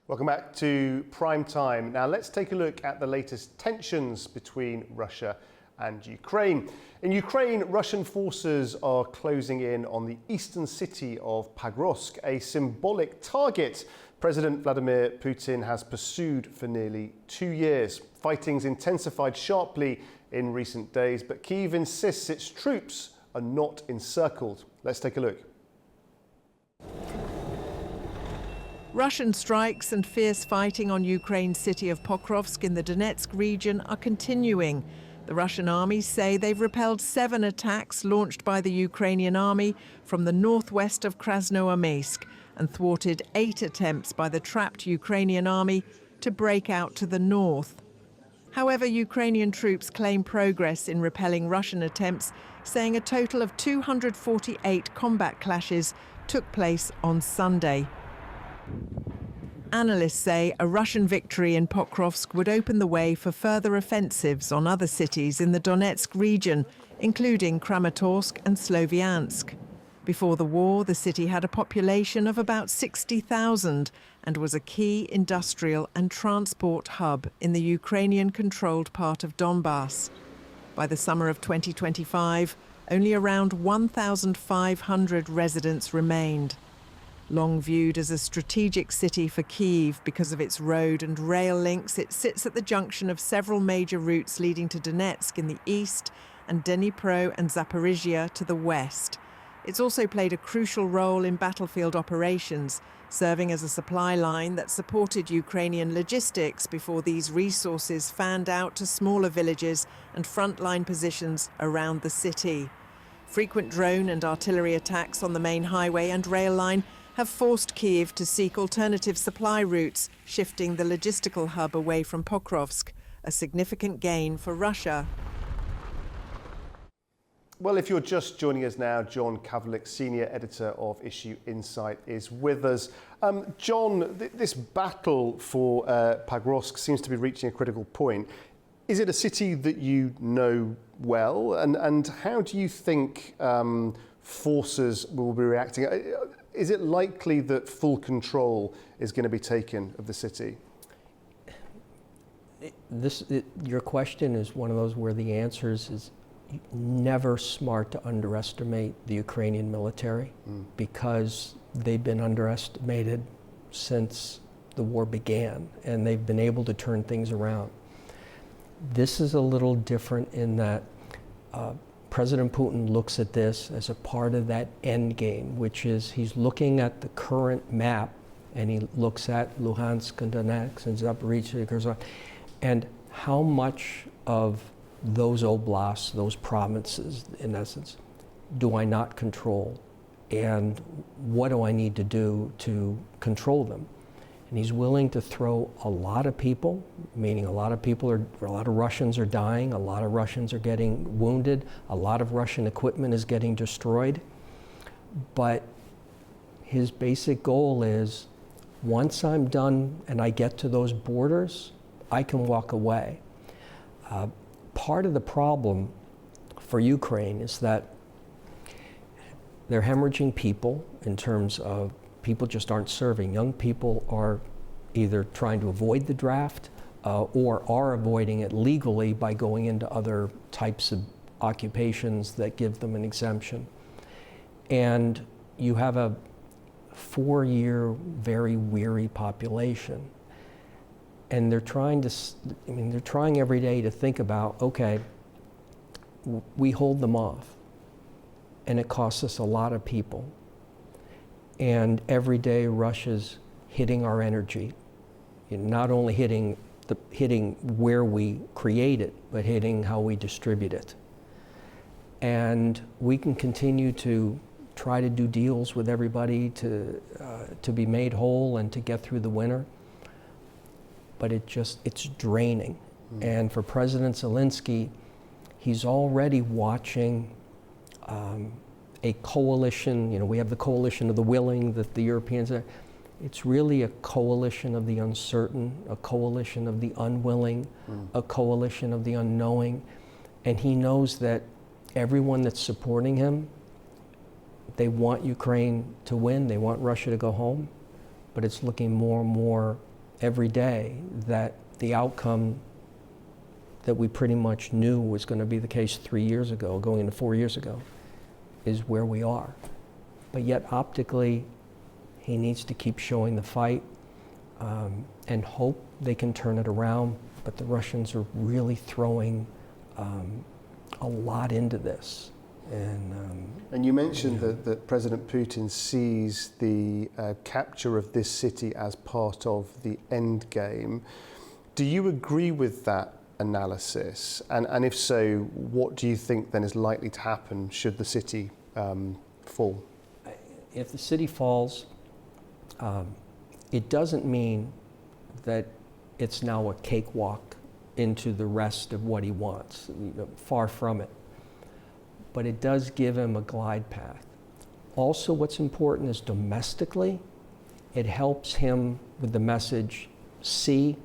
Welcome back to Prime Time. Now let's take a look at the latest tensions between Russia and Ukraine. In Ukraine, Russian forces are closing in on the eastern city of Pokrovsk, a symbolic target President Vladimir Putin has pursued for nearly 2 years. Fighting's intensified sharply in recent days, but Kyiv insists its troops are not encircled. Let's take a look. Russian strikes and fierce fighting on Ukraine's city of Pokrovsk in the Donetsk region are continuing. The Russian armies say they've repelled 7 attacks launched by the Ukrainian army from the northwest of Krasnoarmeysk and thwarted 8 attempts by the trapped Ukrainian army to break out to the north. However, Ukrainian troops claim progress in repelling Russian attempts, saying a total of 248 combat clashes took place on Sunday. Analysts say a Russian victory in Pokrovsk would open the way for further offensives on other cities in the Donetsk region, including Kramatorsk and Sloviansk. Before the war, the city had a population of about 60,000 and was a key industrial and transport hub in the Ukrainian-controlled part of Donbass. By the summer of 2025, only around 1,500 residents remained. Long viewed as a strategic city for Kyiv because of its road and rail links, it sits at the junction of several major routes leading to Donetsk in the east and Dnipro and Zaporizhia to the west. It's also played a crucial role in battlefield operations, serving as a supply line that supported Ukrainian logistics before these resources fanned out to smaller villages and frontline positions around the city. Frequent drone and artillery attacks on the main highway and rail line have forced Kyiv to seek alternative supply routes, shifting the logistical hub away from Pokrovsk, a significant gain for Russia. Well, if you're just joining us now, John Kavlik, Senior Editor of Issue Insight, is with us. John, this battle for Pokrovsk seems to be reaching a critical point. Is it a city that you know well? And how do you think forces will be reacting? Is it likely that full control is going to be taken of the city? Your question is one of those where the answer is never smart to underestimate the Ukrainian military because they've been underestimated since the war began, and they've been able to turn things around. This is a little different in that President Putin looks at this as a part of that end game, which is he's looking at the current map, and he looks at Luhansk and Donetsk and Zaporizhia and how much of those oblasts, those provinces, in essence, do I not control? And what do I need to do to control them? And he's willing to throw a lot of people, meaning a lot of Russians are dying, a lot of Russians are getting wounded, a lot of Russian equipment is getting destroyed. But his basic goal is, once I'm done and I get to those borders, I can walk away. Part of the problem for Ukraine is that they're hemorrhaging people in terms of people just aren't serving. Young people are either trying to avoid the draft or are avoiding it legally by going into other types of occupations that give them an exemption. And you have a 4-year, very weary population. And they're trying every day to think about, okay, we hold them off, and it costs us a lot of people. And every day Russia's hitting our energy, not only hitting where we create it, but hitting how we distribute it. And we can continue to try to do deals with everybody to be made whole and to get through the winter. But it's draining. And for President Zelensky, he's already watching a coalition. We have the coalition of the willing that the Europeans are. It's really a coalition of the uncertain, a coalition of the unwilling, a coalition of the unknowing. And he knows that everyone that's supporting him, they want Ukraine to win, they want Russia to go home, but it's looking more and more every day that the outcome that we pretty much knew was going to be the case 3 years ago, going into 4 years ago, is where we are. But yet optically, he needs to keep showing the fight and hope they can turn it around. But the Russians are really throwing a lot into this. And you mentioned that President Putin sees the capture of this city as part of the end game. Do you agree with that analysis? And if so, what do you think then is likely to happen should the city fall? If the city falls, it doesn't mean that it's now a cakewalk into the rest of what he wants. Far from it. But it does give him a glide path. Also, what's important is domestically, it helps him with the message, see,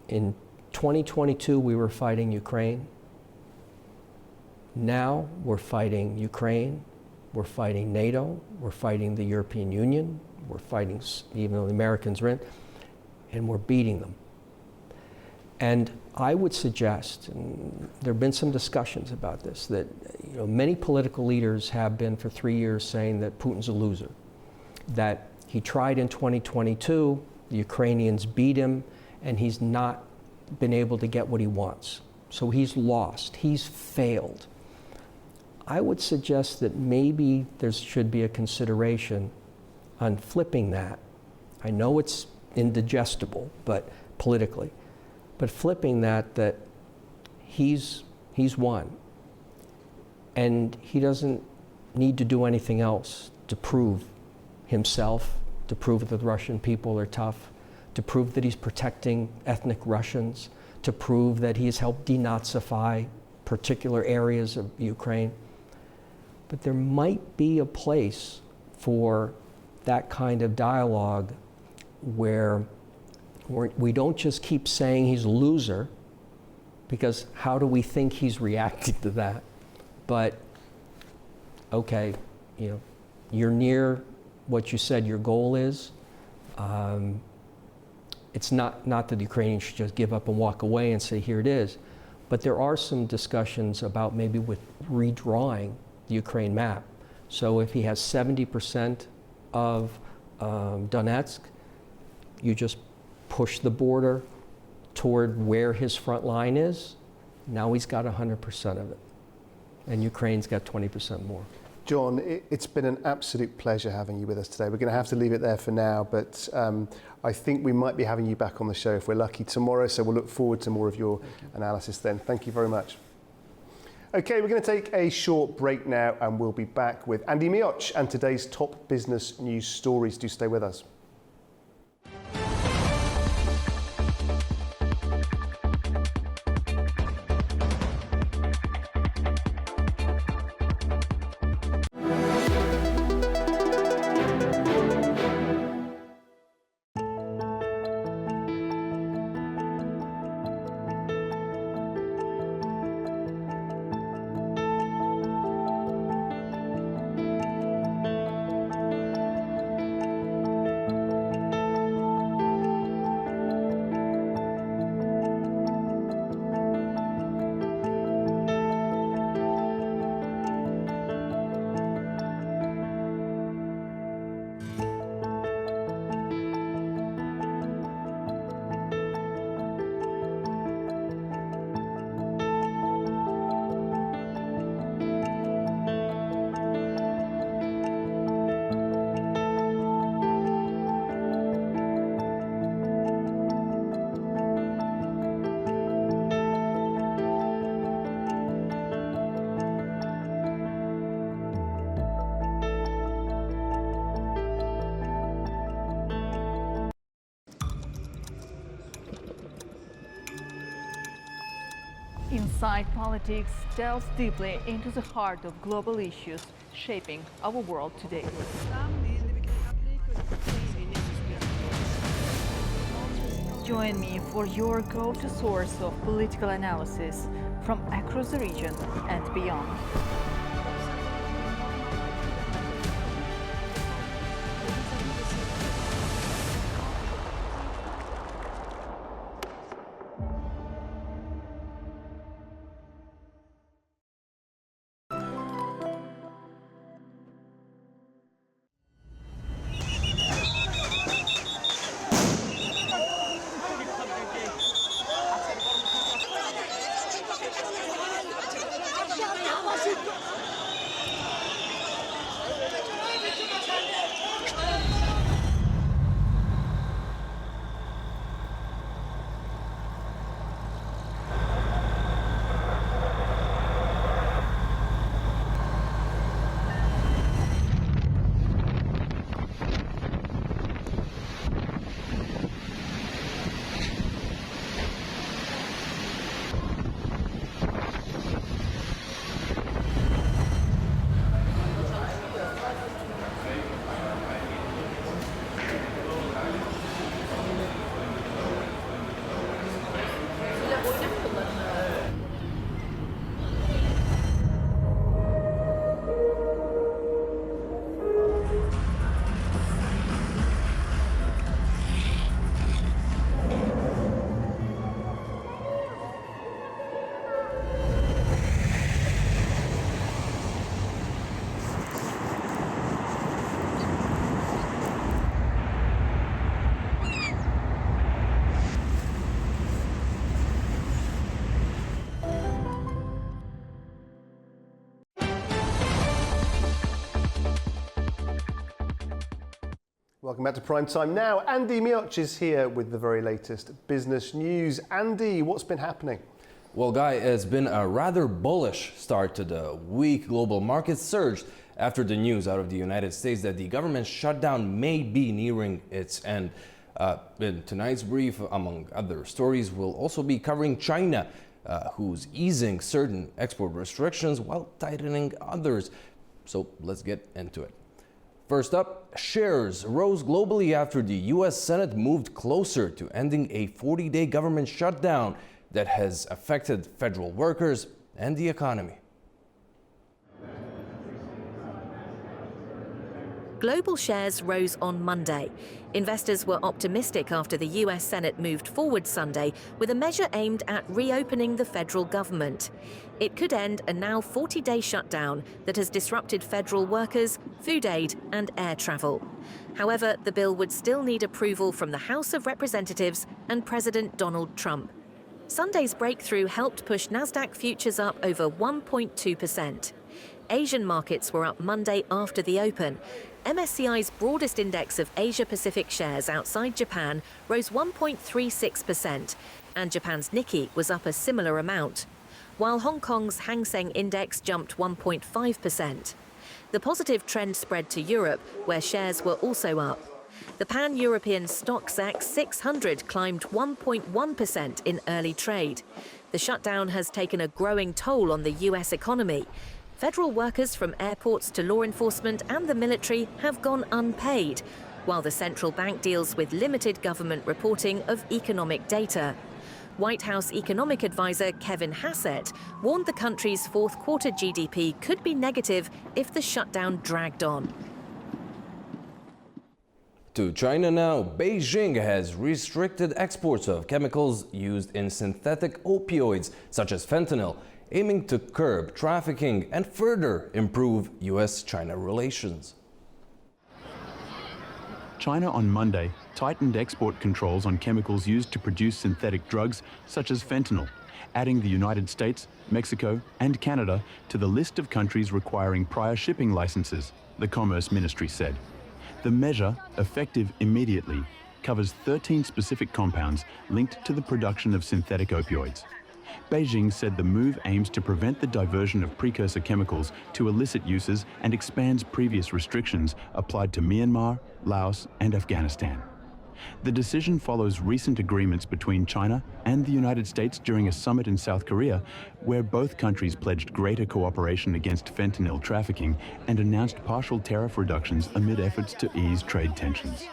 in 2022 we were fighting Ukraine. Now we're fighting Ukraine, we're fighting NATO, we're fighting the European Union, we're fighting, even though the Americans are in, and we're beating them. And I would suggest, and there have been some discussions about this, that many political leaders have been for 3 years saying that Putin's a loser, that he tried in 2022, the Ukrainians beat him, and he's not been able to get what he wants. So he's lost, he's failed. I would suggest that maybe there should be a consideration on flipping that. I know it's indigestible, but politically. But flipping that he's won. And he doesn't need to do anything else to prove himself, to prove that the Russian people are tough, to prove that he's protecting ethnic Russians, to prove that he has helped denazify particular areas of Ukraine. But there might be a place for that kind of dialogue where we don't just keep saying he's a loser, because how do we think he's reacting to that? But, okay, you're near what you said your goal is. It's not that the Ukrainians should just give up and walk away and say, here it is. But there are some discussions about maybe with redrawing the Ukraine map. So if he has 70% of Donetsk, you just push the border toward where his front line is. Now he's got 100% of it. And Ukraine's got 20% more. John, it's been an absolute pleasure having you with us today. We're going to have to leave it there for now, but I think we might be having you back on the show if we're lucky tomorrow, so we'll look forward to more of your analysis then. Thank you very much. Okay, we're going to take a short break now, and we'll be back with Andy Mioch and today's top business news stories. Do stay with us. Inside Politics delves deeply into the heart of global issues shaping our world today. Join me for your go-to source of political analysis from across the region and beyond. Welcome back to Prime Time Now. Andy Mioch is here with the very latest business news. Andy, what's been happening? Well, Guy, it's been a rather bullish start to the week. Global markets surged after the news out of the United States that the government shutdown may be nearing its end. In tonight's brief, among other stories, we'll also be covering China, who's easing certain export restrictions while tightening others. So let's get into it. First up, shares rose globally after the U.S. Senate moved closer to ending a 40-day government shutdown that has affected federal workers and the economy. Global shares rose on Monday. Investors were optimistic after the US Senate moved forward Sunday with a measure aimed at reopening the federal government. It could end a now 40-day shutdown that has disrupted federal workers, food aid and air travel. However, the bill would still need approval from the House of Representatives and President Donald Trump. Sunday's breakthrough helped push Nasdaq futures up over 1.2%. Asian markets were up Monday after the open. MSCI's broadest index of Asia-Pacific shares outside Japan rose 1.36%, and Japan's Nikkei was up a similar amount, while Hong Kong's Hang Seng index jumped 1.5%. The positive trend spread to Europe, where shares were also up. The pan-European Stoxx 600 climbed 1.1% in early trade. The shutdown has taken a growing toll on the US economy. Federal workers from airports to law enforcement and the military have gone unpaid, while the central bank deals with limited government reporting of economic data. White House economic advisor Kevin Hassett warned the country's fourth quarter GDP could be negative if the shutdown dragged on. To China now, Beijing has restricted exports of chemicals used in synthetic opioids, such as fentanyl, aiming to curb trafficking and further improve US-China relations. China on Monday tightened export controls on chemicals used to produce synthetic drugs such as fentanyl, adding the United States, Mexico and Canada to the list of countries requiring prior shipping licenses, the Commerce Ministry said. The measure, effective immediately, covers 13 specific compounds linked to the production of synthetic opioids. Beijing said the move aims to prevent the diversion of precursor chemicals to illicit uses and expands previous restrictions applied to Myanmar, Laos and Afghanistan. The decision follows recent agreements between China and the United States during a summit in South Korea, where both countries pledged greater cooperation against fentanyl trafficking and announced partial tariff reductions amid efforts to ease trade tensions.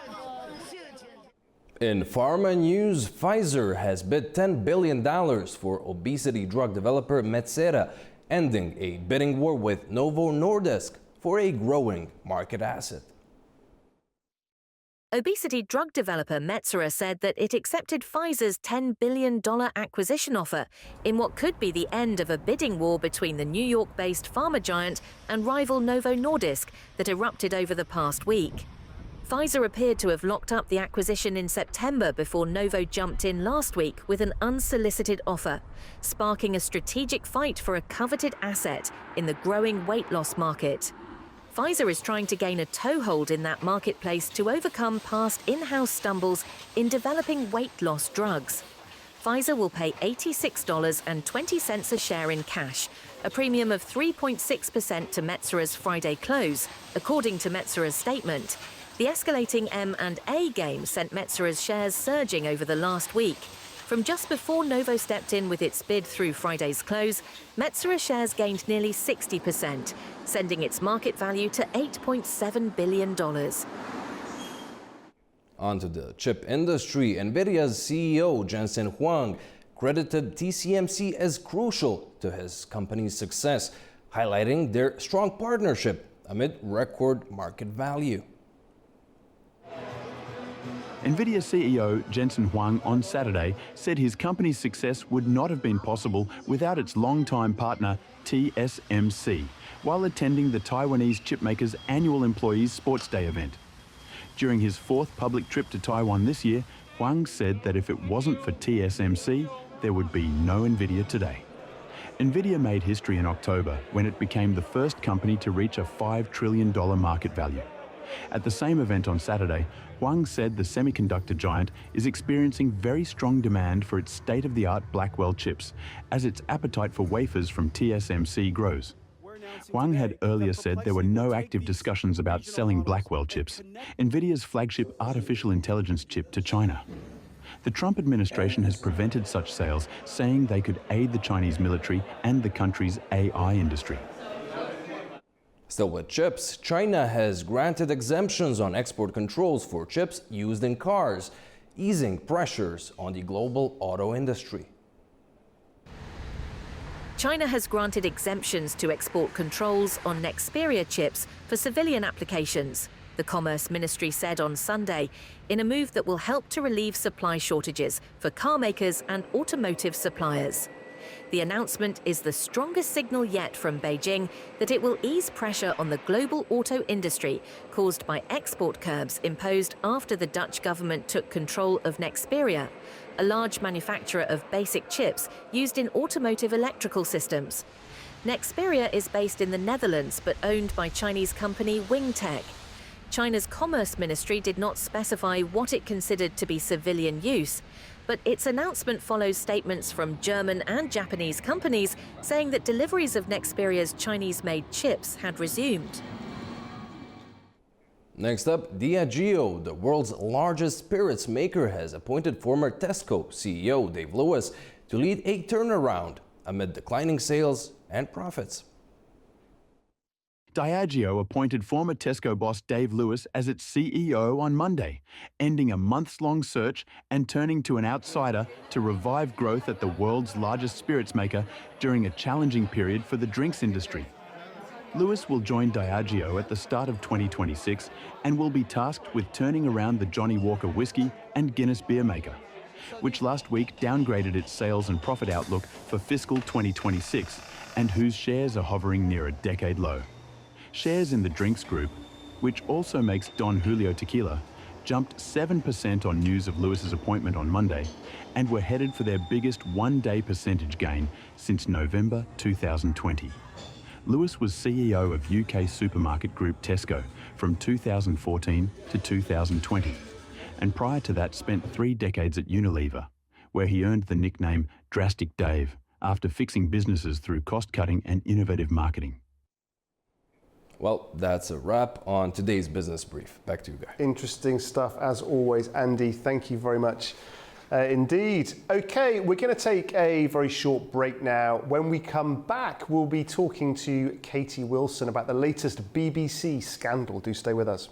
In pharma news, Pfizer has bid $10 billion for obesity drug developer Metsera, ending a bidding war with Novo Nordisk for a growing market asset. Obesity drug developer Metsera said that it accepted Pfizer's $10 billion acquisition offer in what could be the end of a bidding war between the New York-based pharma giant and rival Novo Nordisk that erupted over the past week. Pfizer appeared to have locked up the acquisition in September before Novo jumped in last week with an unsolicited offer, sparking a strategic fight for a coveted asset in the growing weight loss market. Pfizer is trying to gain a toehold in that marketplace to overcome past in-house stumbles in developing weight loss drugs. Pfizer will pay $86.20 a share in cash, a premium of 3.6% to Metsera's Friday close, according to Metsera's statement. The escalating M&A game sent Metsera's shares surging over the last week. From just before Novo stepped in with its bid through Friday's close, Metsera shares gained nearly 60%, sending its market value to $8.7 billion. On to the chip industry. NVIDIA's CEO Jensen Huang credited TSMC as crucial to his company's success, highlighting their strong partnership amid record market value. NVIDIA CEO Jensen Huang on Saturday said his company's success would not have been possible without its longtime partner TSMC, while attending the Taiwanese chipmaker's annual Employees Sports Day event. During his fourth public trip to Taiwan this year, Huang said that if it wasn't for TSMC, there would be no NVIDIA today. NVIDIA made history in October when it became the first company to reach a $5 trillion market value. At the same event on Saturday, Huang said the semiconductor giant is experiencing very strong demand for its state-of-the-art Blackwell chips as its appetite for wafers from TSMC grows. Huang had earlier said there were no active discussions about selling Blackwell chips, NVIDIA's flagship artificial intelligence chip, to China. The Trump administration has prevented such sales, saying they could aid the Chinese military and the country's AI industry. Still with chips, China has granted exemptions on export controls for chips used in cars, easing pressures on the global auto industry. China has granted exemptions to export controls on Nexperia chips for civilian applications, the Commerce Ministry said on Sunday, in a move that will help to relieve supply shortages for car makers and automotive suppliers. The announcement is the strongest signal yet from Beijing that it will ease pressure on the global auto industry caused by export curbs imposed after the Dutch government took control of Nexperia, a large manufacturer of basic chips used in automotive electrical systems. Nexperia is based in the Netherlands but owned by Chinese company Wingtech. China's Commerce Ministry did not specify what it considered to be civilian use, but its announcement follows statements from German and Japanese companies saying that deliveries of Nexperia's Chinese-made chips had resumed. Next up, Diageo, the world's largest spirits maker, has appointed former Tesco CEO Dave Lewis to lead a turnaround amid declining sales and profits. Diageo appointed former Tesco boss Dave Lewis as its CEO on Monday, ending a months-long search and turning to an outsider to revive growth at the world's largest spirits maker during a challenging period for the drinks industry. Lewis will join Diageo at the start of 2026 and will be tasked with turning around the Johnnie Walker whiskey and Guinness beer maker, which last week downgraded its sales and profit outlook for fiscal 2026 and whose shares are hovering near a decade low. Shares in the drinks group, which also makes Don Julio tequila, jumped 7% on news of Lewis's appointment on Monday and were headed for their biggest one-day percentage gain since November 2020. Lewis was CEO of UK supermarket group Tesco from 2014 to 2020, and prior to that spent 3 decades at Unilever, where he earned the nickname Drastic Dave after fixing businesses through cost-cutting and innovative marketing. Well, that's a wrap on today's business brief. Back to you guys. Interesting stuff as always, Andy. Thank you very much indeed. Okay, we're going to take a very short break now. When we come back, we'll be talking to Katie Wilson about the latest BBC scandal. Do stay with us.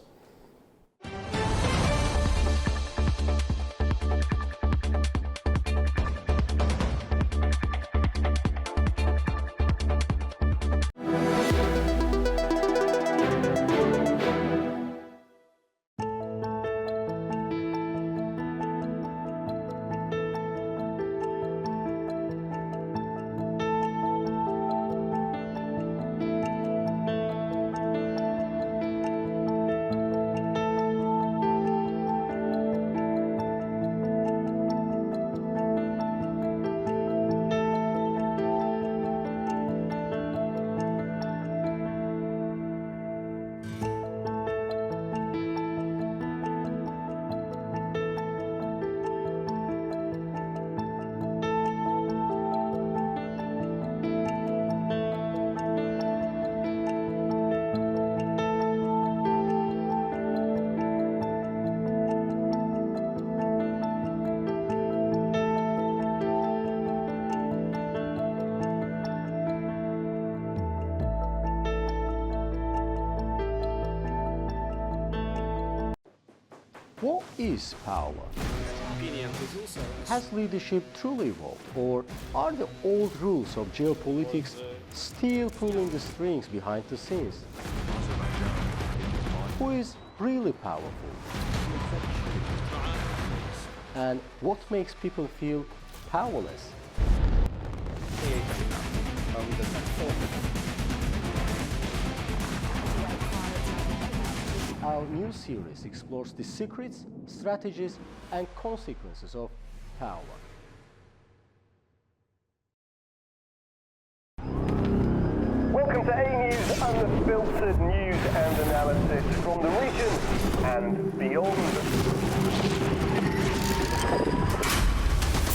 What is power? Has leadership truly evolved, or are the old rules of geopolitics still pulling the strings behind the scenes? Who is really powerful? And what makes people feel powerless? Our new series explores the secrets, strategies, and consequences of power. Welcome to A News, unfiltered news and analysis from the region and beyond.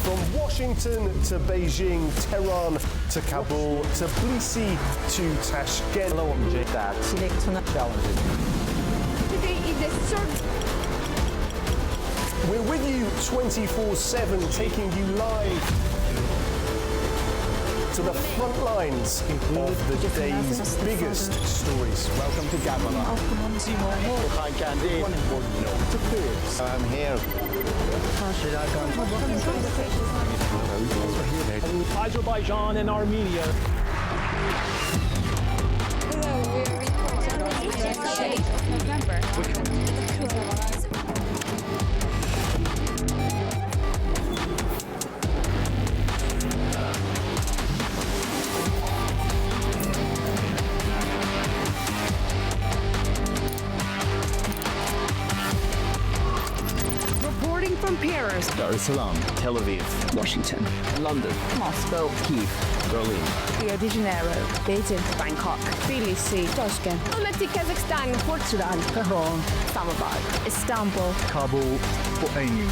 From Washington to Beijing, Tehran to Kabul, to Tbilisi to Tashkent. Today is the third. We're with you 24/7, taking you live to the front lines of the day's biggest stories. Welcome to Gabon. I'm here. Azerbaijan and Armenia. Reporting from Paris, Dar es Salaam, Tel Aviv, Washington, London, Moscow, Kyiv, Berlin, Rio de Janeiro, Beijing, Bangkok, Tbilisi, Tashkent, Almaty, Kazakhstan, Port Sudan, Tehran, Islamabad, Istanbul, Kabul, Boeing.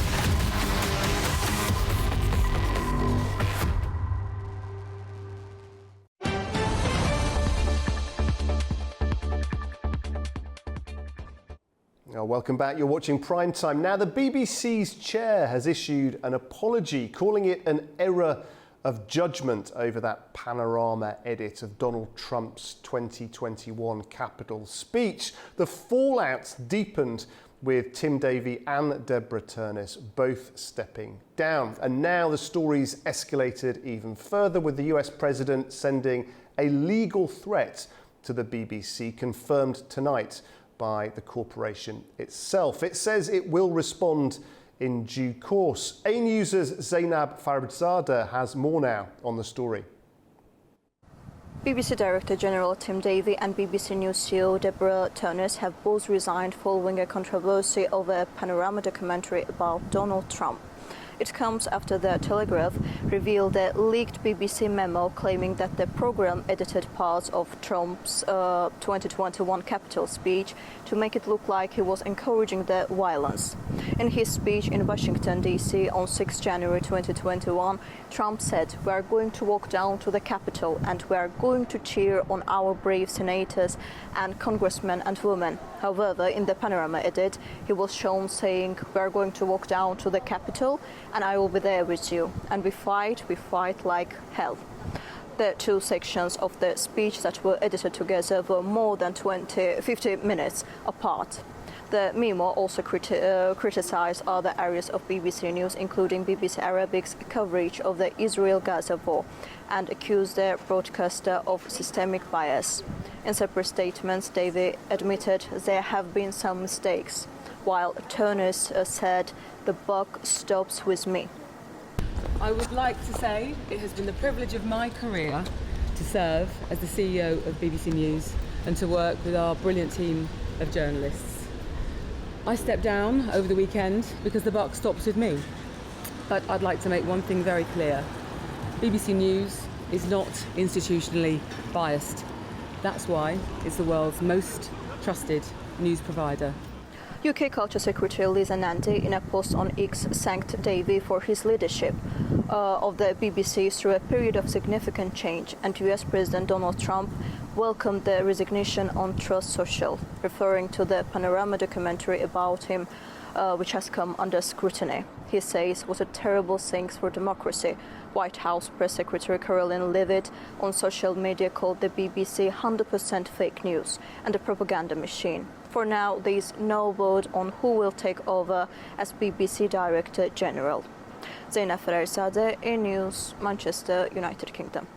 Welcome back. You're watching Prime Time. Now, the BBC's chair has issued an apology, calling it an error of judgment over that panorama edit of Donald Trump's 2021 Capitol speech. The fallout deepened with Tim Davie and Deborah Turness both stepping down. And now the story's escalated even further, with the US president sending a legal threat to the BBC, confirmed tonight by the corporation itself. It says it will respond in due course. A News's Zainab Farzadeh has more now on the story. BBC Director General Tim Davie and BBC News CEO Deborah Turness have both resigned following a controversy over a panorama documentary about Donald Trump. It comes after the Telegraph revealed a leaked BBC memo claiming that the program edited parts of Trump's 2021 Capitol speech to make it look like he was encouraging the violence. In his speech in Washington, D.C. on 6 January 2021, Trump said, "We are going to walk down to the Capitol and we are going to cheer on our brave senators and congressmen and women." However, in the panorama edit, he was shown saying, "We are going to walk down to the Capitol and I will be there with you. And we fight like hell." The two sections of the speech that were edited together were more than 50 minutes apart. The memo also criticized other areas of BBC News, including BBC Arabic's coverage of the Israel-Gaza war, and accused the broadcaster of systemic bias. In separate statements, Davie admitted there have been some mistakes, while Turness said, "The buck stops with me." I would like to say it has been the privilege of my career to serve as the CEO of BBC News and to work with our brilliant team of journalists. I stepped down over the weekend because the buck stops with me. But I'd like to make one thing very clear. BBC News is not institutionally biased. That's why it's the world's most trusted news provider. UK Culture Secretary Lisa Nandy, in a post on X, thanked Davie for his leadership of the BBC through a period of significant change, and US President Donald Trump welcomed the resignation on Trust Social, referring to the panorama documentary about him, which has come under scrutiny. He says, "What a terrible thing for democracy." White House Press Secretary Caroline Leavitt on social media called the BBC 100% fake news and a propaganda machine. For now, there is no word on who will take over as BBC Director General. Zainab Farzadeh, A News, Manchester, United Kingdom.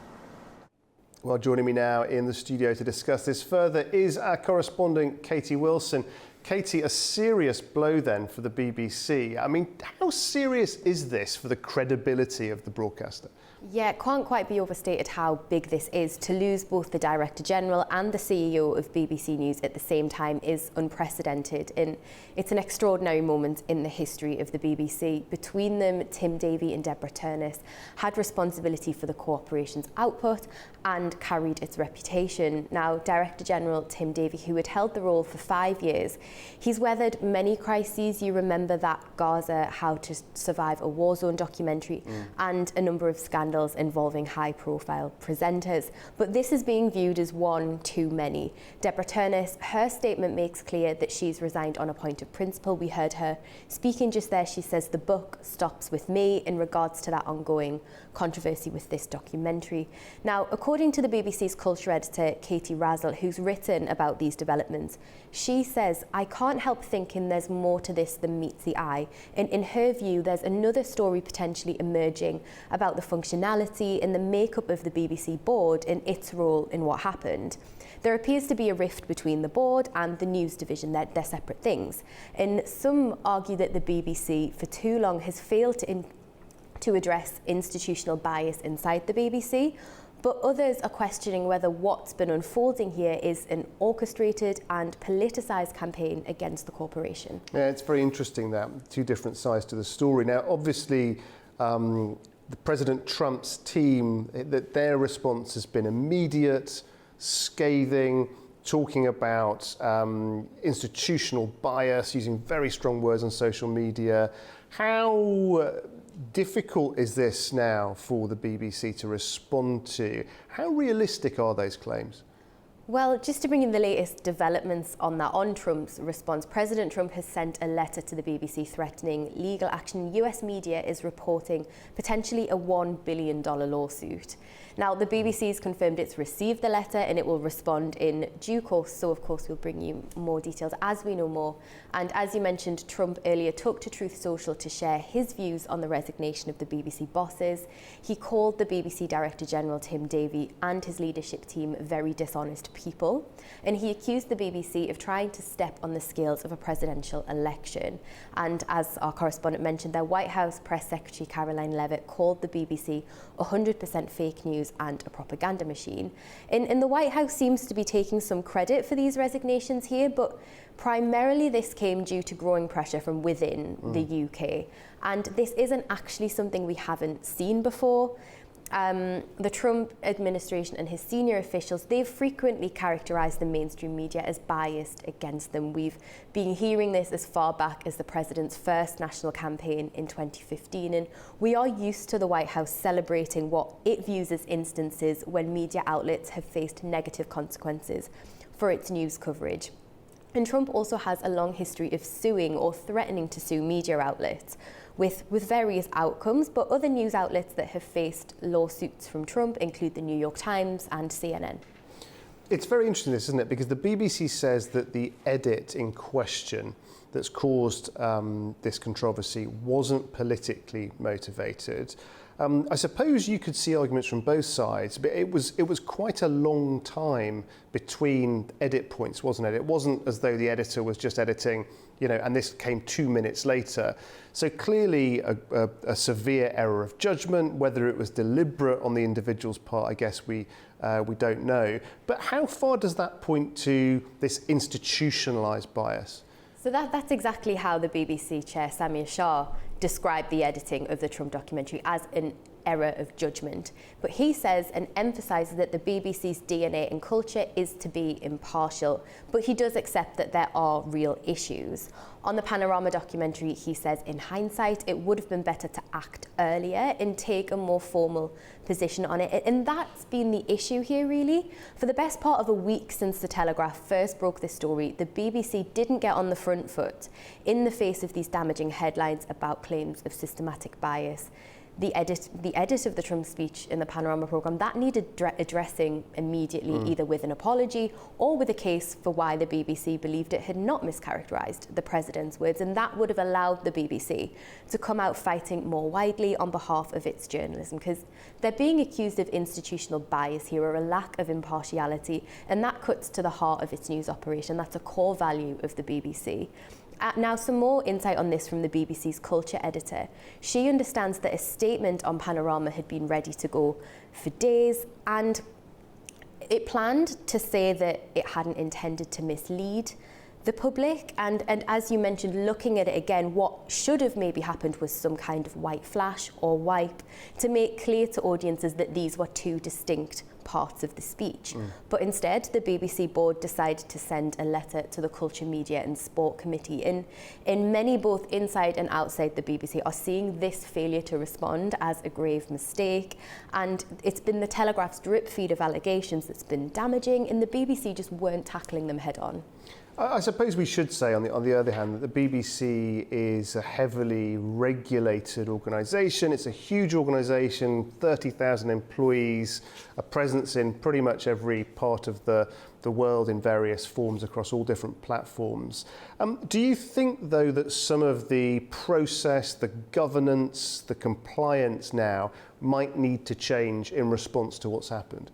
Well, joining me now in the studio to discuss this further is our correspondent Katie Wilson. Katie, a serious blow then for the BBC. I mean, how serious is this for the credibility of the broadcaster? Yeah, it can't quite be overstated how big this is. To lose both the Director General and the CEO of BBC News at the same time is unprecedented, and it's an extraordinary moment in the history of the BBC. Between them, Tim Davie and Deborah Turness had responsibility for the corporation's output and carried its reputation. Now, Director General Tim Davie, who had held the role for 5 years, He's weathered many crises. You remember that Gaza, How to Survive a War Zone documentary, and a number of scandals involving high-profile presenters. But this is being viewed as one too many. Deborah Turnus, her statement makes clear that she's resigned on a point of principle. We heard her speaking just there. She says the book stops with me in regards to that ongoing controversy with this documentary. Now, according to the BBC's culture editor, Katie Razzle, who's written about these developments, she says, I can't help thinking there's more to this than meets the eye. And in her view, there's another story potentially emerging about the functionality and the makeup of the BBC board and its role in what happened. There appears to be a rift between the board and the news division. They're separate things. And some argue that the BBC for too long has failed to address institutional bias inside the BBC, but others are questioning whether what's been unfolding here is an orchestrated and politicised campaign against the corporation. Yeah, it's very interesting, that two different sides to the story. Now, obviously, the President Trump's team, that their response has been immediate, scathing, talking about institutional bias, using very strong words on social media. How difficult is this now for the BBC to respond to? How realistic are those claims? Well, just to bring in the latest developments on that, on Trump's response, President Trump has sent a letter to the BBC threatening legal action. US media is reporting potentially a $1 billion lawsuit. Now, the BBC's confirmed it's received the letter and it will respond in due course. So, of course, we'll bring you more details as we know more. And as you mentioned, Trump earlier took to Truth Social to share his views on the resignation of the BBC bosses. He called the BBC Director General, Tim Davie, and his leadership team very dishonest people. And he accused the BBC of trying to step on the scales of a presidential election. And as our correspondent mentioned, their White House Press Secretary Caroline Leavitt called the BBC 100% fake news and a propaganda machine. And the White House seems to be taking some credit for these resignations here, but primarily this came due to growing pressure from within the UK. And this isn't actually something we haven't seen before. The Trump administration and his senior officials, they've frequently characterised the mainstream media as biased against them. We've been hearing this as far back as the president's first national campaign in 2015, and we are used to the White House celebrating what it views as instances when media outlets have faced negative consequences for its news coverage. And Trump also has a long history of suing or threatening to sue media outlets with various outcomes, but other news outlets that have faced lawsuits from Trump include the New York Times and CNN. It's very interesting, this, isn't it? Because the BBC says that the edit in question that's caused this controversy wasn't politically motivated. I suppose you could see arguments from both sides, but it was quite a long time between edit points, wasn't it? It wasn't as though the editor was just editing, and this came 2 minutes later. So clearly a severe error of judgment. Whether it was deliberate on the individual's part, I guess we don't know. But how far does that point to this institutionalised bias? So that's exactly how the BBC chair, Samir Shah, described the editing of the Trump documentary, as an error of judgment. But he says and emphasises that the BBC's DNA and culture is to be impartial, but he does accept that there are real issues. On the Panorama documentary, he says, in hindsight, it would have been better to act earlier and take a more formal position on it. And that's been the issue here, really. For the best part of a week since The Telegraph first broke this story, the BBC didn't get on the front foot in the face of these damaging headlines about claims of systematic bias. The edit of the Trump speech in the Panorama programme, that needed addressing immediately, either with an apology or with a case for why the BBC believed it had not mischaracterised the president's words, and that would have allowed the BBC to come out fighting more widely on behalf of its journalism, because they're being accused of institutional bias here, or a lack of impartiality, and that cuts to the heart of its news operation. That's a core value of the BBC. Now, some more insight on this from the BBC's culture editor. She understands that a statement on Panorama had been ready to go for days, and it planned to say that it hadn't intended to mislead the public. And as you mentioned, looking at it again, what should have maybe happened was some kind of white flash or wipe to make clear to audiences that these were two distinct parts of the speech. But instead, the BBC board decided to send a letter to the Culture, Media and Sport Committee. And many, both inside and outside the BBC, are seeing this failure to respond as a grave mistake. And it's been the Telegraph's drip feed of allegations that's been damaging, and the BBC just weren't tackling them head on. I suppose we should say, on the other hand, that the BBC is a heavily regulated organisation. It's a huge organisation, 30,000 employees, a presence in pretty much every part of the world in various forms across all different platforms. Do you think, though, that some of the process, the governance, the compliance now might need to change in response to what's happened?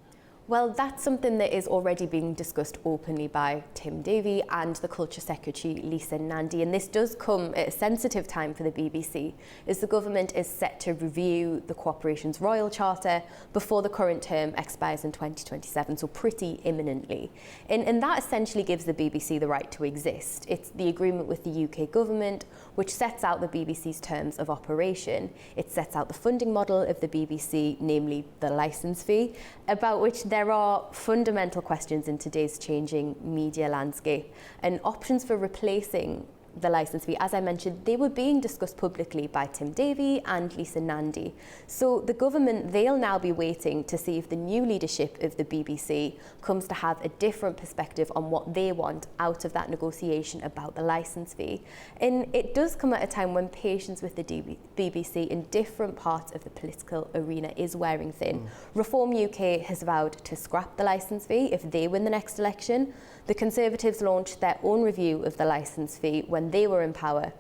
Well, that's something that is already being discussed openly by Tim Davie and the Culture Secretary, Lisa Nandy. And this does come at a sensitive time for the BBC, as the government is set to review the corporation's Royal Charter before the current term expires in 2027, so pretty imminently. And that essentially gives the BBC the right to exist. It's the agreement with the UK government, which sets out the BBC's terms of operation. It sets out the funding model of the BBC, namely the licence fee, about which there are fundamental questions in today's changing media landscape, and options for replacing the licence fee, as I mentioned, they were being discussed publicly by Tim Davie and Lisa Nandy. So the government, they'll now be waiting to see if the new leadership of the BBC comes to have a different perspective on what they want out of that negotiation about the licence fee. And it does come at a time when patience with the BBC in different parts of the political arena is wearing thin. Reform UK has vowed to scrap the licence fee if they win the next election. The Conservatives launched their own review of the licence fee when they were in power.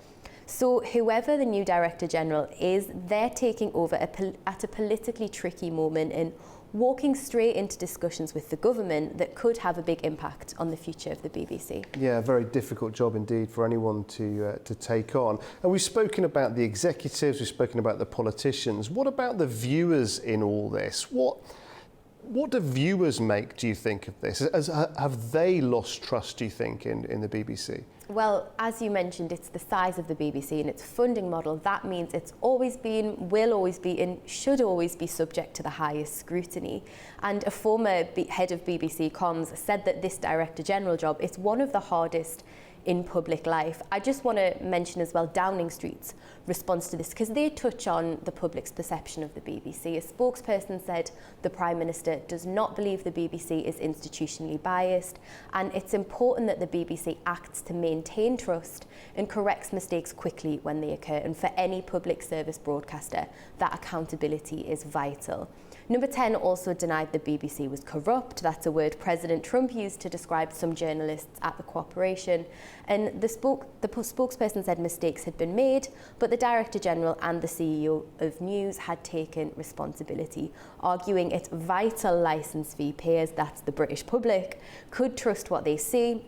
So whoever the new Director General is, they're taking over at a politically tricky moment and walking straight into discussions with the government that could have a big impact on the future of the BBC. Yeah, a very difficult job indeed for anyone to take on. And we've spoken about the executives, we've spoken about the politicians. What about the viewers in all this? What do viewers make, do you think, of this? Have they lost trust, do you think, in the BBC? Well, as you mentioned, it's the size of the BBC and its funding model. That means it's always been, will always be, and should always be subject to the highest scrutiny. And a former head of BBC Comms said that this Director General job is one of the hardest in public life. I just want to mention as well Downing Street's response to this, because they touch on the public's perception of the BBC. A spokesperson said the Prime Minister does not believe the BBC is institutionally biased, and it's important that the BBC acts to maintain trust and corrects mistakes quickly when they occur. And for any public service broadcaster, that accountability is vital. Number 10 also denied the BBC was corrupt. That's a word President Trump used to describe some journalists at the corporation. And the spokesperson said mistakes had been made, but the Director General and the CEO of News had taken responsibility, arguing its vital licence fee payers, that's the British public, could trust what they see,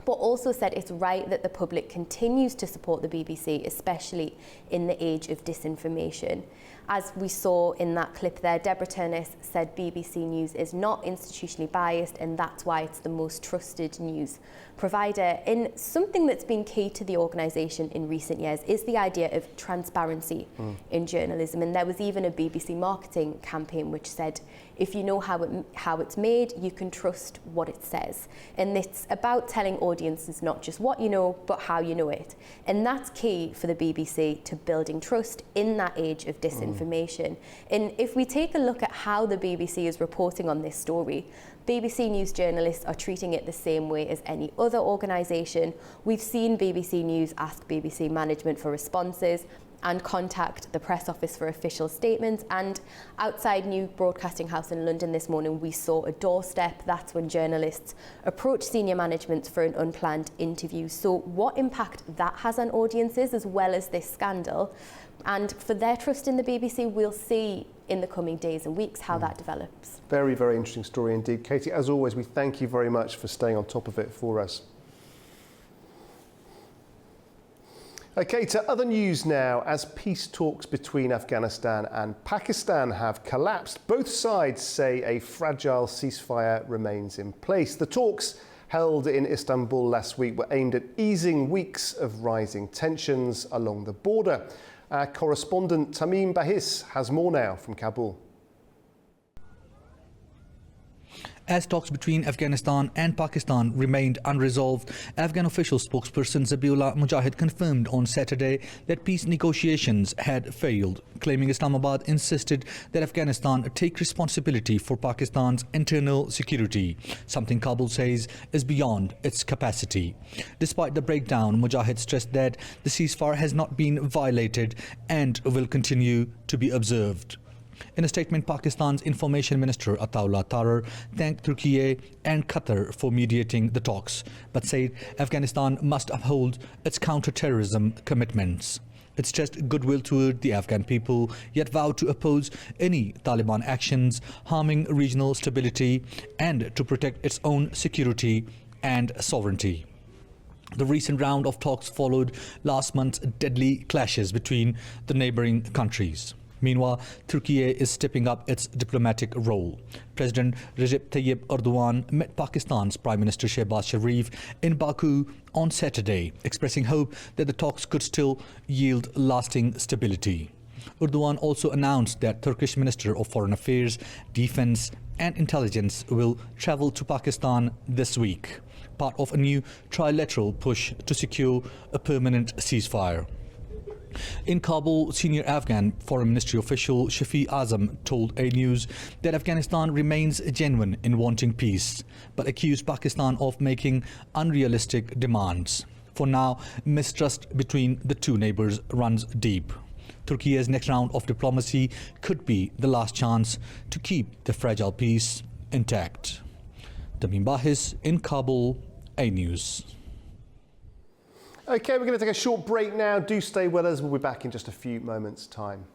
but also said it's right that the public continues to support the BBC, especially in the age of disinformation. As we saw in that clip there, Deborah Turness said BBC News is not institutionally biased, and that's why it's the most trusted news provider. And something that's been key to the organisation in recent years is the idea of transparency in journalism. And there was even a BBC marketing campaign which said, if you know how it's made, you can trust what it says. And it's about telling audiences not just what you know, but how you know it. And that's key for the BBC to building trust in that age of disinformation. And if we take a look at how the BBC is reporting on this story, BBC News journalists are treating it the same way as any other organisation. We've seen BBC News ask BBC management for responses and contact the press office for official statements. And outside New Broadcasting House in London this morning, we saw a doorstep. That's when journalists approach senior management for an unplanned interview. So what impact that has on audiences, as well as this scandal, and for their trust in the BBC, we'll see in the coming days and weeks how that develops. Very, very interesting story indeed. Katie, as always, we thank you very much for staying on top of it for us. Okay, to other news now. As peace talks between Afghanistan and Pakistan have collapsed, both sides say a fragile ceasefire remains in place. The talks held in Istanbul last week were aimed at easing weeks of rising tensions along the border. Our correspondent Tamim Bahis has more now from Kabul. As talks between Afghanistan and Pakistan remained unresolved, Afghan official spokesperson Zabiullah Mujahid confirmed on Saturday that peace negotiations had failed, claiming Islamabad insisted that Afghanistan take responsibility for Pakistan's internal security, something Kabul says is beyond its capacity. Despite the breakdown, Mujahid stressed that the ceasefire has not been violated and will continue to be observed. In a statement, Pakistan's Information Minister Ataullah Tarar thanked Turkey and Qatar for mediating the talks, but said Afghanistan must uphold its counter-terrorism commitments. It stressed goodwill toward the Afghan people, yet vowed to oppose any Taliban actions harming regional stability and to protect its own security and sovereignty. The recent round of talks followed last month's deadly clashes between the neighboring countries. Meanwhile, Turkey is stepping up its diplomatic role. President Recep Tayyip Erdogan met Pakistan's Prime Minister Shehbaz Sharif in Baku on Saturday, expressing hope that the talks could still yield lasting stability. Erdogan also announced that Turkish Minister of Foreign Affairs, Defense and Intelligence will travel to Pakistan this week, part of a new trilateral push to secure a permanent ceasefire. In Kabul, senior Afghan Foreign Ministry official Shafi Azam told A News that Afghanistan remains genuine in wanting peace, but accused Pakistan of making unrealistic demands. For now, mistrust between the two neighbors runs deep. Turkey's next round of diplomacy could be the last chance to keep the fragile peace intact. Tamim Bahis in Kabul, A News. OK, we're going to take a short break now. Do stay with us. We'll be back in just a few moments' time.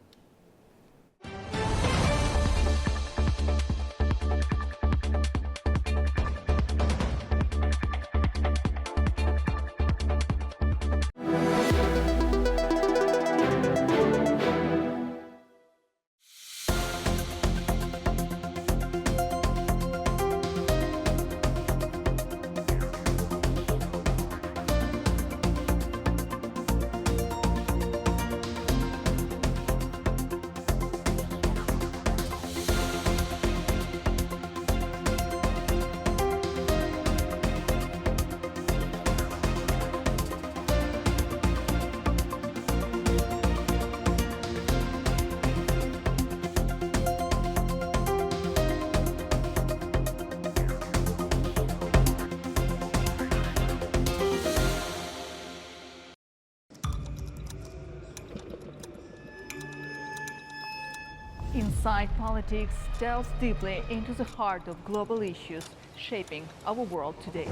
Inside Politics delves deeply into the heart of global issues shaping our world today.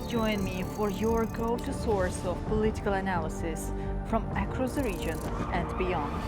Join me for your go-to source of political analysis from across the region and beyond.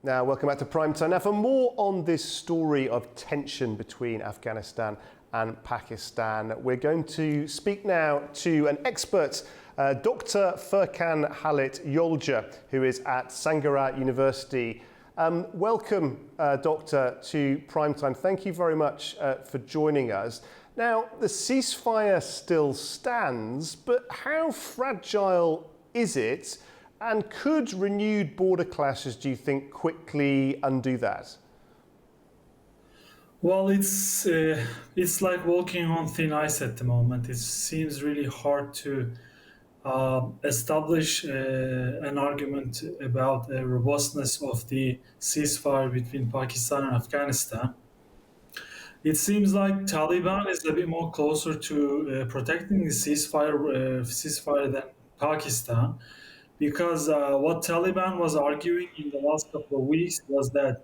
Now, welcome back to PrimeTime. Now, for more on this story of tension between Afghanistan and Pakistan, we're going to speak now to an expert, Dr. Furkan Halit Yolca, who is at Sangara University. Welcome, Doctor, to PrimeTime. Thank you very much for joining us. Now, the ceasefire still stands, but how fragile is it? And could renewed border clashes, do you think, quickly undo that? Well, it's like walking on thin ice at the moment. It seems really hard to establish an argument about the robustness of the ceasefire between Pakistan and Afghanistan. It seems like Taliban is a bit more closer to protecting the ceasefire than Pakistan, because what Taliban was arguing in the last couple of weeks was that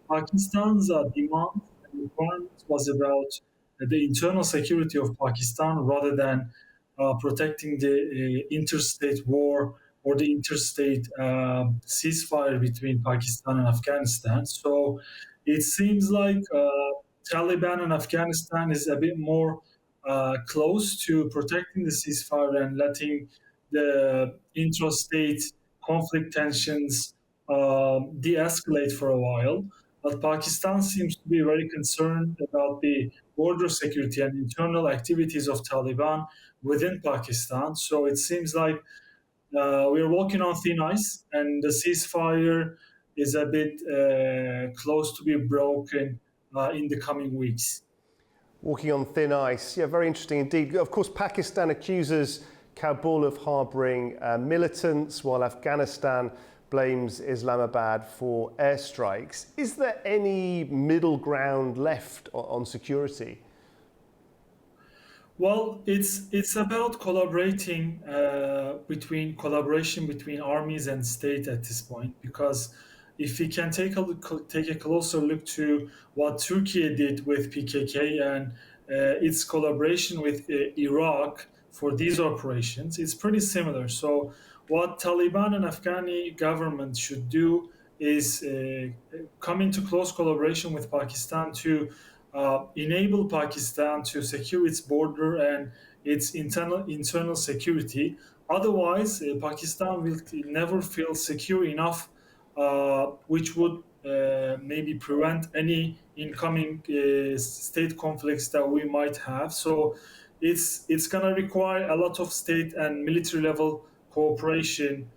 Pakistan's demand and requirement was about the internal security of Pakistan rather than protecting the interstate war or the interstate ceasefire between Pakistan and Afghanistan. So it seems like Taliban and Afghanistan is a bit more close to protecting the ceasefire and letting the intrastate conflict tensions de-escalate for a while. But Pakistan seems to be very concerned about the border security and internal activities of Taliban within Pakistan. So it seems like we're walking on thin ice, and the ceasefire is a bit close to be broken in the coming weeks. Walking on thin ice, yeah, very interesting indeed. Of course, Pakistan accuses Kabul of harbouring militants, while Afghanistan blames Islamabad for airstrikes. Is there any middle ground left on security? Well, it's about collaboration between armies and state at this point, because if we can take a closer look to what Turkey did with PKK and its collaboration with Iraq for these operations, it's pretty similar. So what Taliban and Afghani government should do is come into close collaboration with Pakistan to enable Pakistan to secure its border and its internal security. Otherwise, Pakistan will never feel secure enough, which would maybe prevent any incoming state conflicts that we might have. So it's going to require a lot of state and military level cooperation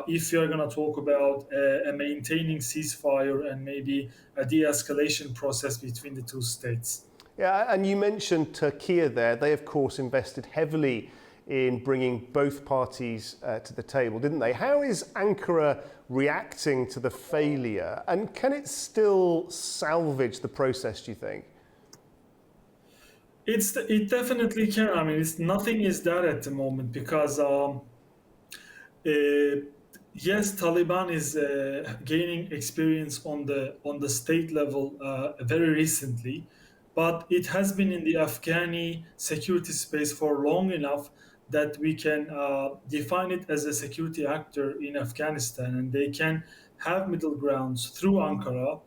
if you're going to talk about a maintaining ceasefire and maybe a de-escalation process between the two states. Yeah, and you mentioned Turkey there. They, of course, invested heavily in bringing both parties to the table, didn't they? How is Ankara reacting to the failure, and can it still salvage the process, do you think? It definitely can. I mean, nothing is there at the moment because yes, Taliban is gaining experience on the state level very recently, but it has been in the Afghani security space for long enough that we can define it as a security actor in Afghanistan, and they can have middle grounds through Ankara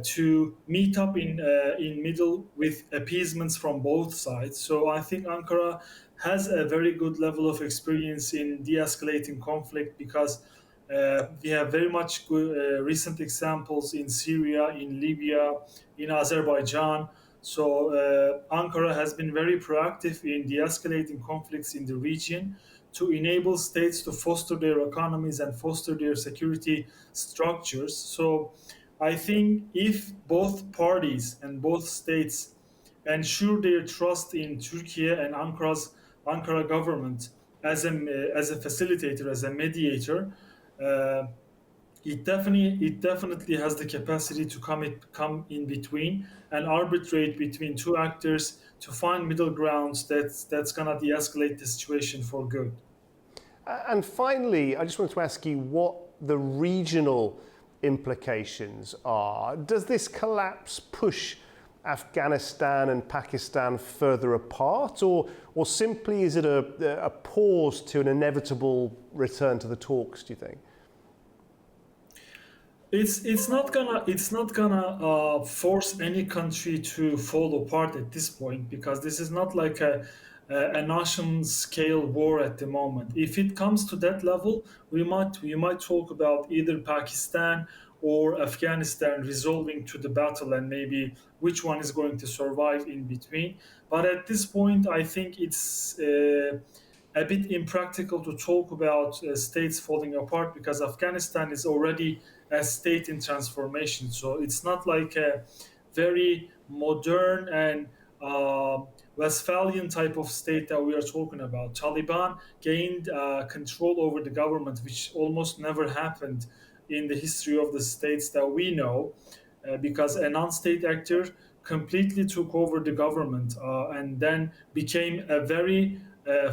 to meet up in middle with appeasements from both sides. So I think Ankara has a very good level of experience in de-escalating conflict because we have very much good, recent examples in Syria, in Libya, in Azerbaijan. So Ankara has been very proactive in de-escalating conflicts in the region to enable states to foster their economies and foster their security structures. So I think if both parties and both states ensure their trust in Turkey and Ankara government as a facilitator, as a mediator, it definitely has the capacity to come in between and arbitrate between two actors to find middle grounds that's gonna de-escalate the situation for good. And finally, I just wanted to ask you what the regional implications are. Does this collapse push Afghanistan and Pakistan further apart, or simply is it a pause to an inevitable return to the talks, do you think? It's not gonna force any country to fall apart at this point, because this is not like a nation scale war at the moment. If it comes to that level, we might talk about either Pakistan or Afghanistan resolving to the battle, and maybe which one is going to survive in between. But at this point, I think it's a bit impractical to talk about states falling apart, because Afghanistan is already a state in transformation. So it's not like a very modern and Westphalian type of state that we are talking about. Taliban gained control over the government, which almost never happened in the history of the states that we know, because a non-state actor completely took over the government and then became a very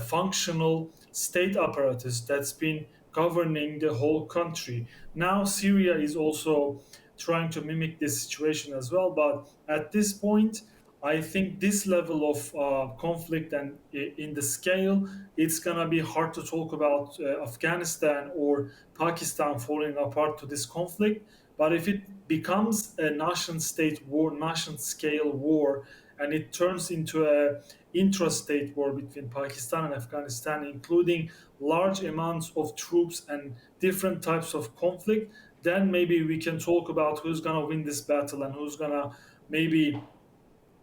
functional state apparatus that's been governing the whole country. Now Syria is also trying to mimic this situation as well, but at this point, I think this level of conflict and in the scale, it's gonna be hard to talk about Afghanistan or Pakistan falling apart to this conflict. But if it becomes a nation-state war, nation-scale war, and it turns into a intrastate war between Pakistan and Afghanistan, including large amounts of troops and different types of conflict, then maybe we can talk about who's gonna win this battle and who's gonna maybe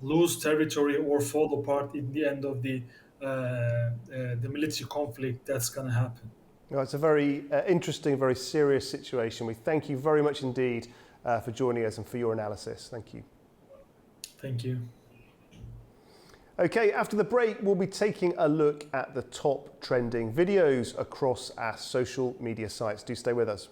lose territory or fall apart in the end of the military conflict that's going to happen. Well, it's a very interesting, very serious situation. We thank you very much indeed for joining us and for your analysis. Thank you. Thank you. Okay, after the break, we'll be taking a look at the top trending videos across our social media sites. Do stay with us.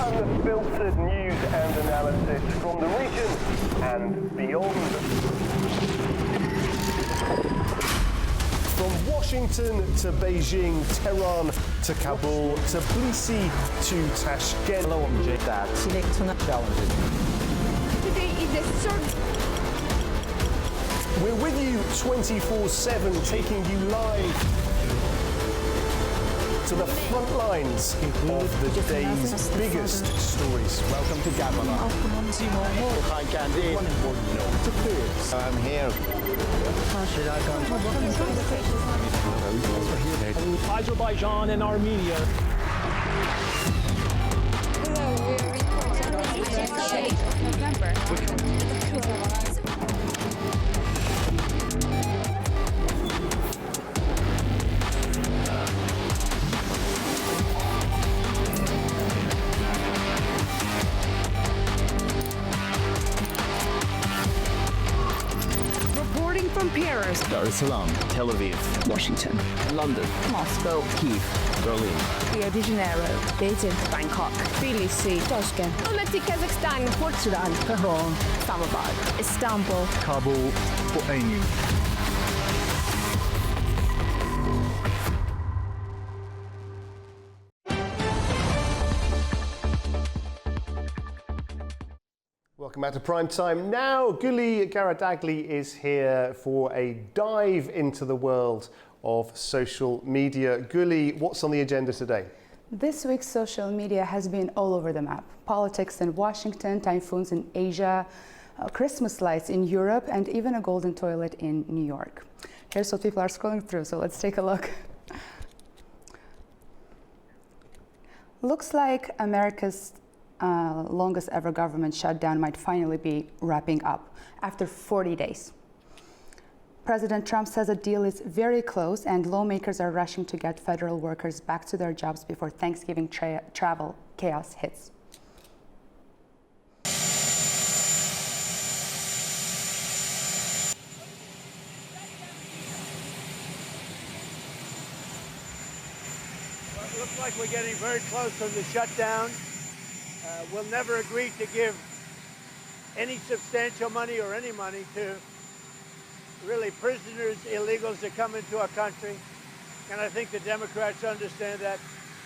Unfiltered news and analysis from the region and beyond. From Washington to Beijing, Tehran to Kabul, to Tbilisi to Tashkent. Hello, I'm Jay. Challenges. Today is the third. We're with you 24/7, taking you live to the front lines of the day's biggest stories. Welcome to Gabala. I'm here. Azerbaijan and Armenia. From Paris, Dar es Salaam, Tel Aviv, Washington, London, Moscow, Kyiv, Berlin, Rio de Janeiro, Beijing, Bangkok, Tbilisi, Tashkent, Almaty, Kazakhstan, Port Sudan, Tehran, Islamabad, Istanbul, Kabul, Port-au-Prince. Welcome back to Prime Time. Now, Guli Garadagli is here for a dive into the world of social media. Guli, what's on the agenda today? This week's social media has been all over the map. Politics in Washington, typhoons in Asia, Christmas lights in Europe, and even a golden toilet in New York. Here's what people are scrolling through, so let's take a look. Looks like America's longest ever government shutdown might finally be wrapping up after 40 days. President Trump says a deal is very close and lawmakers are rushing to get federal workers back to their jobs before Thanksgiving travel chaos hits. Well, it looks like we're getting very close to the shutdown. We'll never agree to give any substantial money or any money to really prisoners, illegals that come into our country. And I think the Democrats understand that.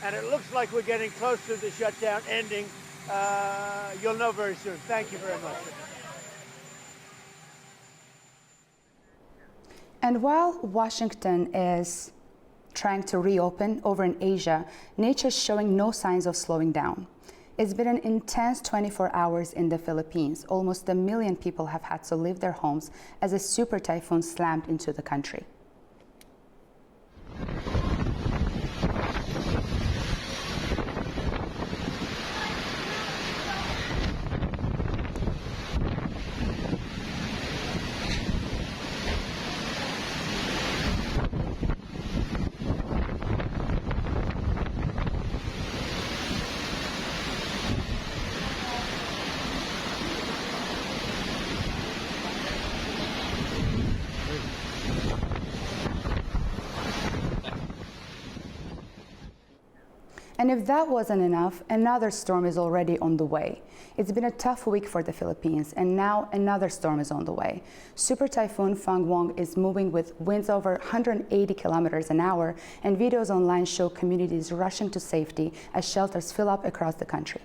And it looks like we're getting close to the shutdown ending. You'll know very soon. Thank you very much. And while Washington is trying to reopen over in Asia, nature's showing no signs of slowing down. It's been an intense 24 hours in the Philippines. Almost 1 million people have had to leave their homes as a super typhoon slammed into the country. And if that wasn't enough, another storm is already on the way. It's been a tough week for the Philippines, and now another storm is on the way. Super Typhoon Fangwong is moving with winds over 180 kilometers an hour, and videos online show communities rushing to safety as shelters fill up across the country.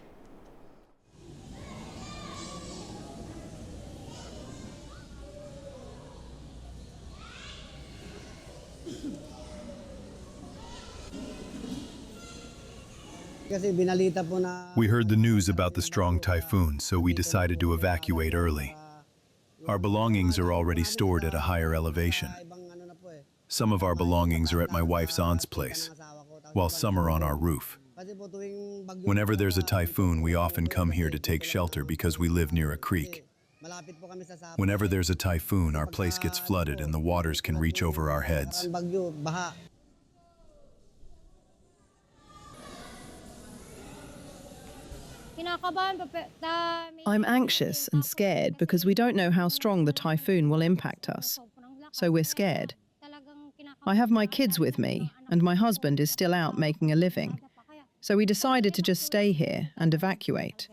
We heard the news about the strong typhoon, so we decided to evacuate early. Our belongings are already stored at a higher elevation. Some of our belongings are at my wife's aunt's place, while some are on our roof. Whenever there's a typhoon, we often come here to take shelter because we live near a creek. Whenever there's a typhoon, our place gets flooded and the waters can reach over our heads. I'm anxious and scared because we don't know how strong the typhoon will impact us, so we're scared. I have my kids with me, and my husband is still out making a living, so we decided to just stay here and evacuate.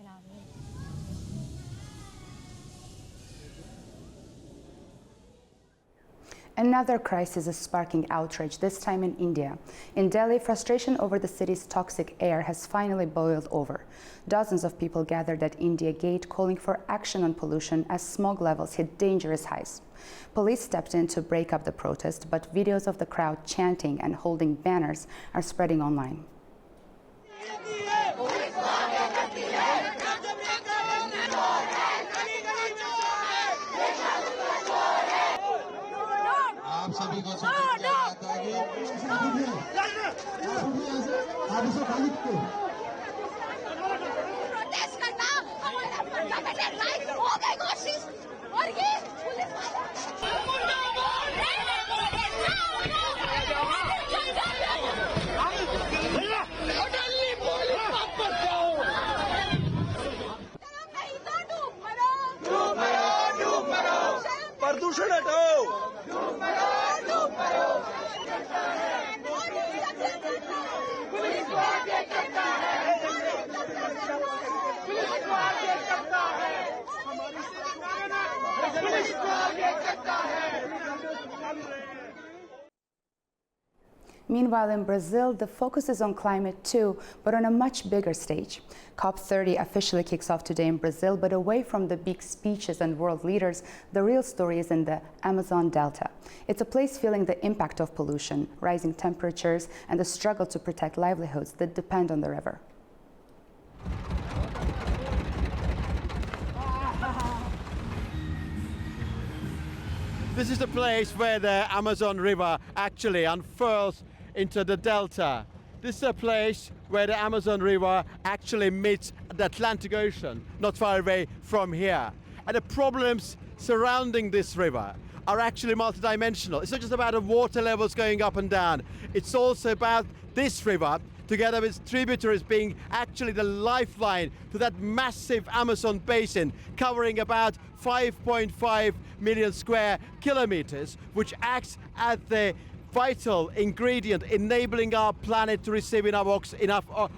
Another crisis is sparking outrage, this time in India. In Delhi, frustration over the city's toxic air has finally boiled over. Dozens of people gathered at India Gate calling for action on pollution as smog levels hit dangerous highs. Police stepped in to break up the protest, but videos of the crowd chanting and holding banners are spreading online. प्रदूषण हटाओ police को आगे करता है police को आगे करता है police Meanwhile, in Brazil, the focus is on climate too, but on a much bigger stage. COP30 officially kicks off today in Brazil, but away from the big speeches and world leaders, the real story is in the Amazon Delta. It's a place feeling the impact of pollution, rising temperatures, and the struggle to protect livelihoods that depend on the river. This is the place where the Amazon River actually unfurls into the delta. This is a place where the Amazon River actually meets the Atlantic Ocean, not far away from here. And the problems surrounding this river are actually multidimensional. It's not just about the water levels going up and down. It's also about this river, together with tributaries, being actually the lifeline to that massive Amazon basin, covering about 5.5 million square kilometers, which acts as the vital ingredient enabling our planet to receive enough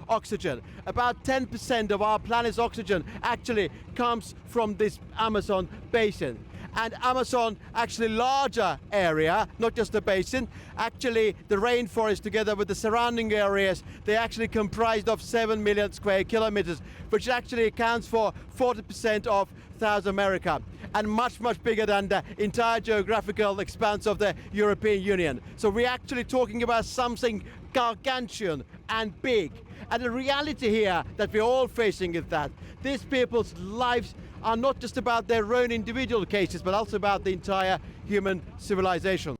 oxygen. About 10% of our planet's oxygen actually comes from this Amazon basin. And Amazon, actually larger area, not just the basin, actually the rainforest together with the surrounding areas, they actually comprised of 7 million square kilometers, which actually accounts for 40% of South America, and much, much bigger than the entire geographical expanse of the European Union. So we're actually talking about something gargantuan and big. And the reality here that we're all facing is that these people's lives are not just about their own individual cases, but also about the entire human civilization.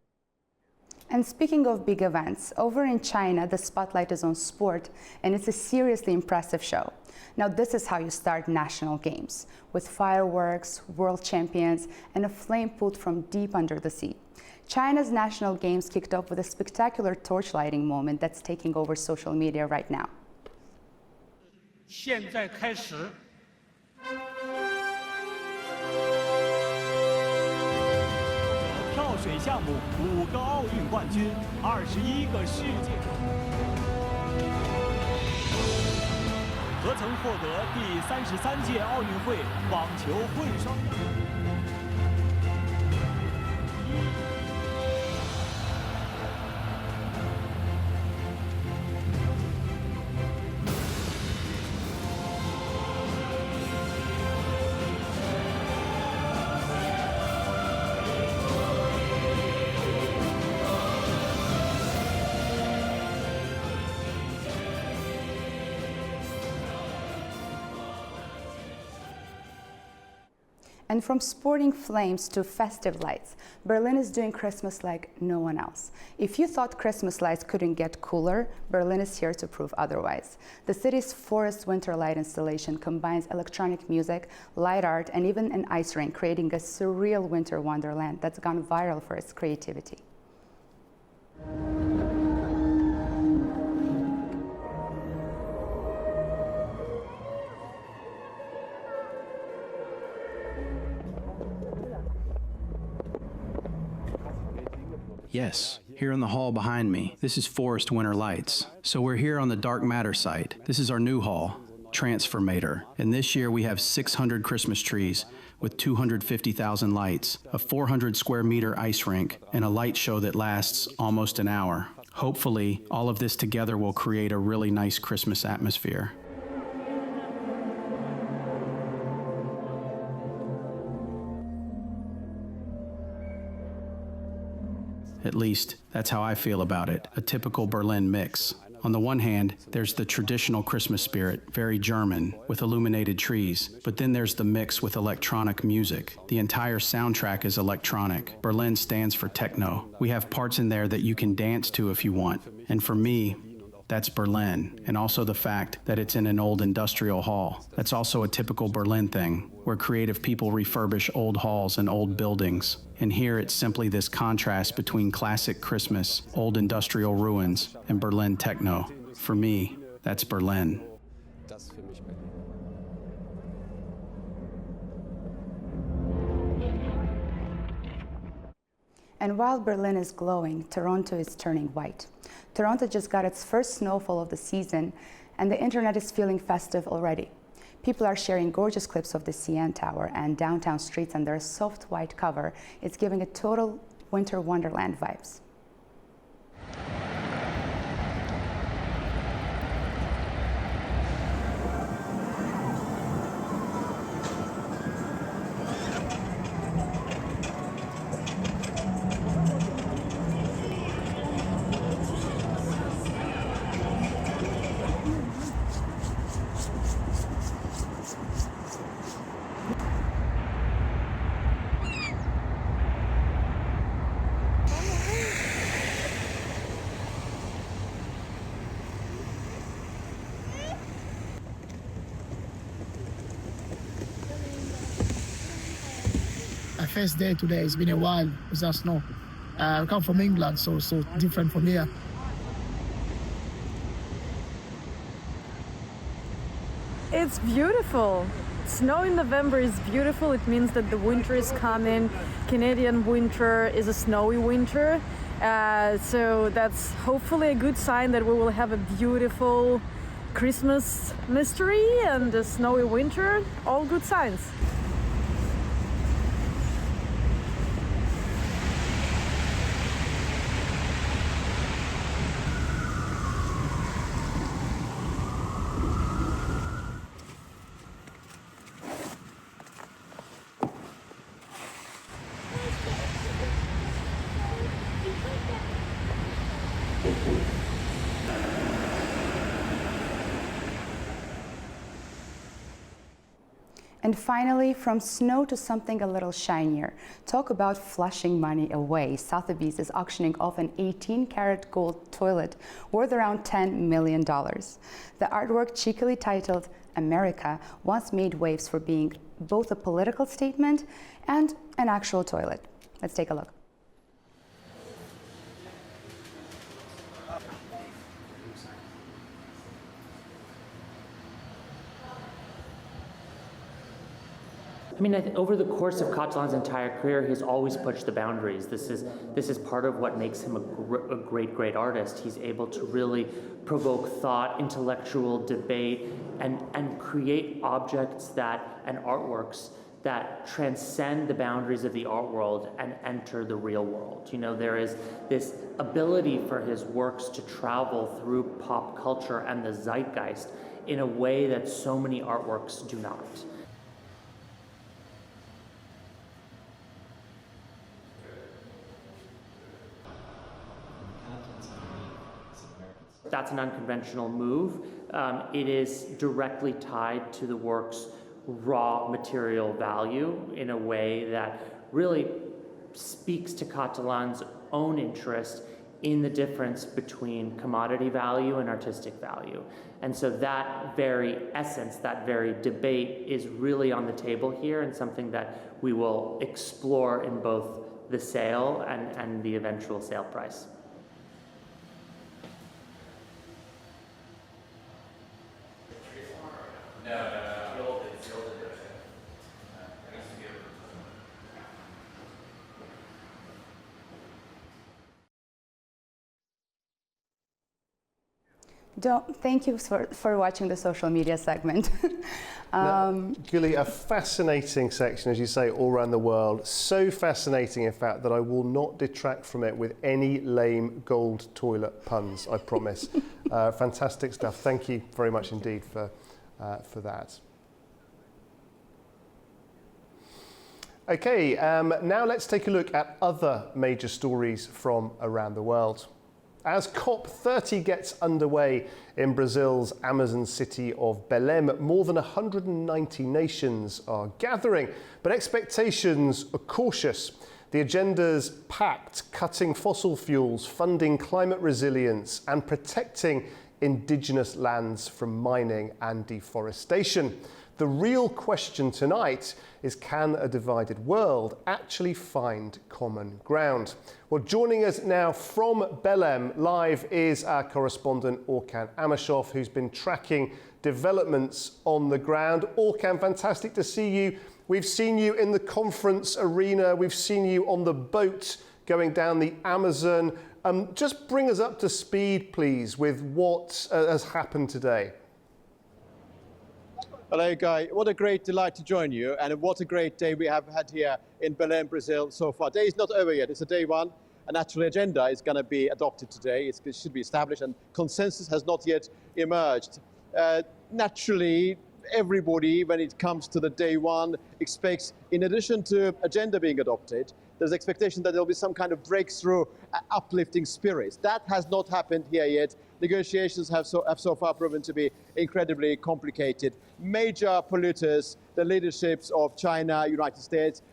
And speaking of big events, over in China, the spotlight is on sport, and it's a seriously impressive show. Now, this is how you start national games, with fireworks, world champions, and a flame pulled from deep under the sea. China's national games kicked off with a spectacular torchlighting moment that's taking over social media right now. 现在开始。跳水项目5个奥运冠军，21个世界，何曾获得第33届奥运会网球混双。 And from sporting flames to festive lights, Berlin is doing Christmas like no one else. If you thought Christmas lights couldn't get cooler, Berlin is here to prove otherwise. The city's forest winter light installation combines electronic music, light art, and even an ice rink, creating a surreal winter wonderland that's gone viral for its creativity. Yes, here in the hall behind me, this is Forest Winter Lights. So we're here on the Dark Matter site. This is our new hall, Transformator. And this year we have 600 Christmas trees with 250,000 lights, a 400 square meter ice rink, and a light show that lasts almost an hour. Hopefully, all of this together will create a really nice Christmas atmosphere. At least, that's how I feel about it, a typical Berlin mix. On the one hand, there's the traditional Christmas spirit, very German, with illuminated trees. But then there's the mix with electronic music. The entire soundtrack is electronic. Berlin stands for techno. We have parts in there that you can dance to if you want. And for me, that's Berlin, and also the fact that it's in an old industrial hall. That's also a typical Berlin thing, where creative people refurbish old halls and old buildings. And here it's simply this contrast between classic Christmas, old industrial ruins, and Berlin techno. For me, that's Berlin. And while Berlin is glowing, Toronto is turning white. Toronto just got its first snowfall of the season, and the internet is feeling festive already. People are sharing gorgeous clips of the CN Tower and downtown streets under a soft white cover. It's giving a total winter wonderland vibes. first day today. It's been a while without snow. I come from England, so different from here. It's beautiful. Snow in November is beautiful. It means that the winter is coming. Canadian winter is a snowy winter. So that's hopefully a good sign that we will have a beautiful Christmas mystery and a snowy winter. All good signs. And finally, from snow to something a little shinier. Talk about flushing money away. Sotheby's is auctioning off an 18-karat gold toilet worth around $10 million. The artwork, cheekily titled America, once made waves for being both a political statement and an actual toilet. Let's take a look. I mean, over the course of Catalan's entire career, he's always pushed the boundaries. This is part of what makes him a great artist. He's able to really provoke thought, intellectual debate, and create objects and artworks that transcend the boundaries of the art world and enter the real world. You know, there is this ability for his works to travel through pop culture and the zeitgeist in a way that so many artworks do not. That's an unconventional move. It is directly tied to the work's raw material value in a way that really speaks to Catalan's own interest in the difference between commodity value and artistic value. And so that very essence, that very debate is really on the table here, and something that we will explore in both the sale and the eventual sale price. Thank you for watching the social media segment. Guli, a fascinating section, as you say, all around the world. So fascinating, in fact, that I will not detract from it with any lame gold toilet puns, I promise. Fantastic stuff. Thank you very much indeed for that. Okay, now let's take a look at other major stories from around the world. As COP30 gets underway in Brazil's Amazon city of Belém, more than 190 nations are gathering, but expectations are cautious. The agenda's packed, cutting fossil fuels, funding climate resilience, and protecting indigenous lands from mining and deforestation. The real question tonight is, can a divided world actually find common ground? Well, joining us now from Belém live is our correspondent Orkan Amashov, who's been tracking developments on the ground. Orkan, fantastic to see you. We've seen you in the conference arena. We've seen you on the boat going down the Amazon. Just bring us up to speed, please, with what has happened today. Hello, Guy. What a great delight to join you, and what a great day we have had here in Belém, Brazil so far. Day is not over yet. It's a day one. A natural agenda is going to be adopted today. It should be established, and consensus has not yet emerged. Naturally, everybody, when it comes to the day one, expects, in addition to agenda being adopted, there's expectation that there'll be some kind of breakthrough, uplifting spirit. That has not happened here yet. Negotiations have so far proven to be incredibly complicated. Major polluters, the leaderships of China, United States,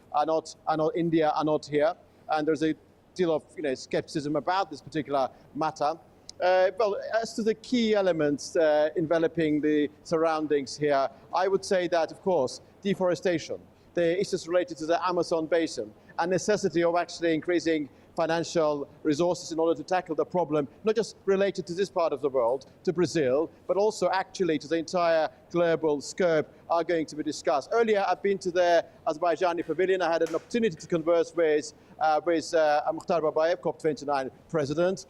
India are not here, and there's a deal of skepticism about this particular matter. Well, as to the key elements enveloping the surroundings here, I would say that, of course, deforestation. the issues related to the Amazon basin and necessity of actually increasing financial resources in order to tackle the problem, not just related to this part of the world, to Brazil, but also actually to the entire global scope are going to be discussed. Earlier, I've been to the Azerbaijani pavilion. I had an opportunity to converse with Mukhtar Babayev, COP29 president.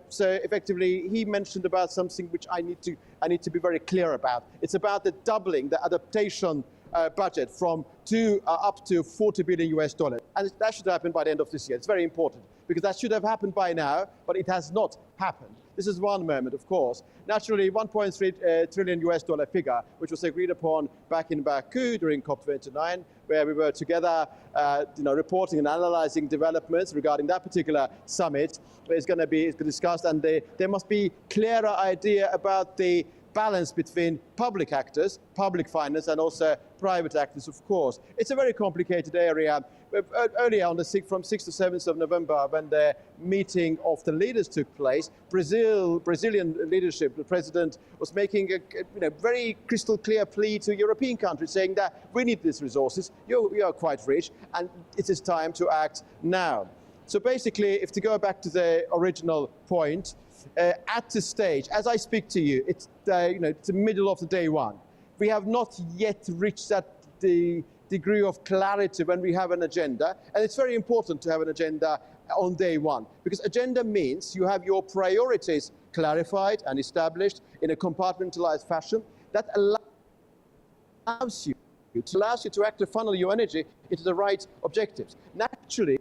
So effectively, he mentioned about something which I need to be very clear about. It's about the doubling the adaptation budget from up to $40 billion US, and that should happen by the end of this year. It's very important because that should have happened by now, but it has not happened. This is one moment, of course. Naturally, $1.3 trillion US figure, which was agreed upon back in Baku during COP29, where we were together, reporting and analyzing developments regarding that particular summit, is going to be discussed, and there must be clearer idea about the balance between public actors, public finance, and also private actors, of course. It's a very complicated area. Earlier on from 6th to 7th of November, when the meeting of the leaders took place, Brazilian leadership, the president was making a very crystal clear plea to European countries, saying that we need these resources, you are quite rich, and it is time to act now. So basically, if to go back to the original point, at this stage, as I speak to you, it's it's the middle of the day one. We have not yet reached the degree of clarity when we have an agenda, and it's very important to have an agenda on day one, because agenda means you have your priorities clarified and established in a compartmentalized fashion that allows you to actually funnel your energy into the right objectives. Naturally,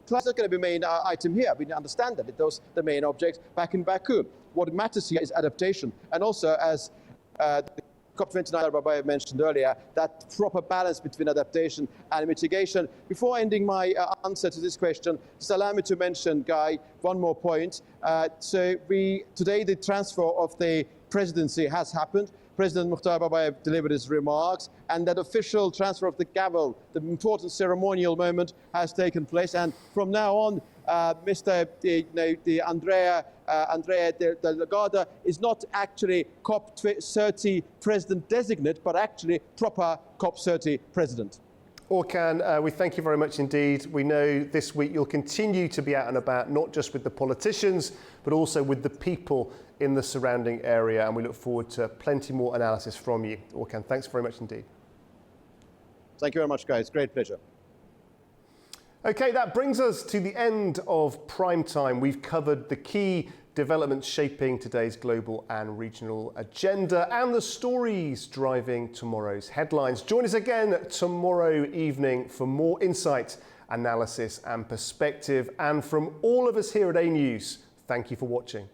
climate is not going to be the main item here. We understand that those the main objects back in Baku. What matters here is adaptation, and also, as COP29 Babayev mentioned earlier, that proper balance between adaptation and mitigation. Before ending my answer to this question, just allow me to mention, Guy, one more point. Today the transfer of the presidency has happened. President Mukhtar Babayev delivered his remarks, and that official transfer of the gavel, the important ceremonial moment, has taken place. And from now on, Andrea Delgado is not actually COP30 president designate, but actually proper COP30 president. Orkan, we thank you very much indeed. We know this week you'll continue to be out and about, not just with the politicians, but also with the people in the surrounding area. And we look forward to plenty more analysis from you. Orkan, thanks very much indeed. Thank you very much, guys. Great pleasure. Okay, that brings us to the end of Prime Time. We've covered the key developments shaping today's global and regional agenda and the stories driving tomorrow's headlines. Join us again tomorrow evening for more insight, analysis and perspective. And from all of us here at A News, thank you for watching.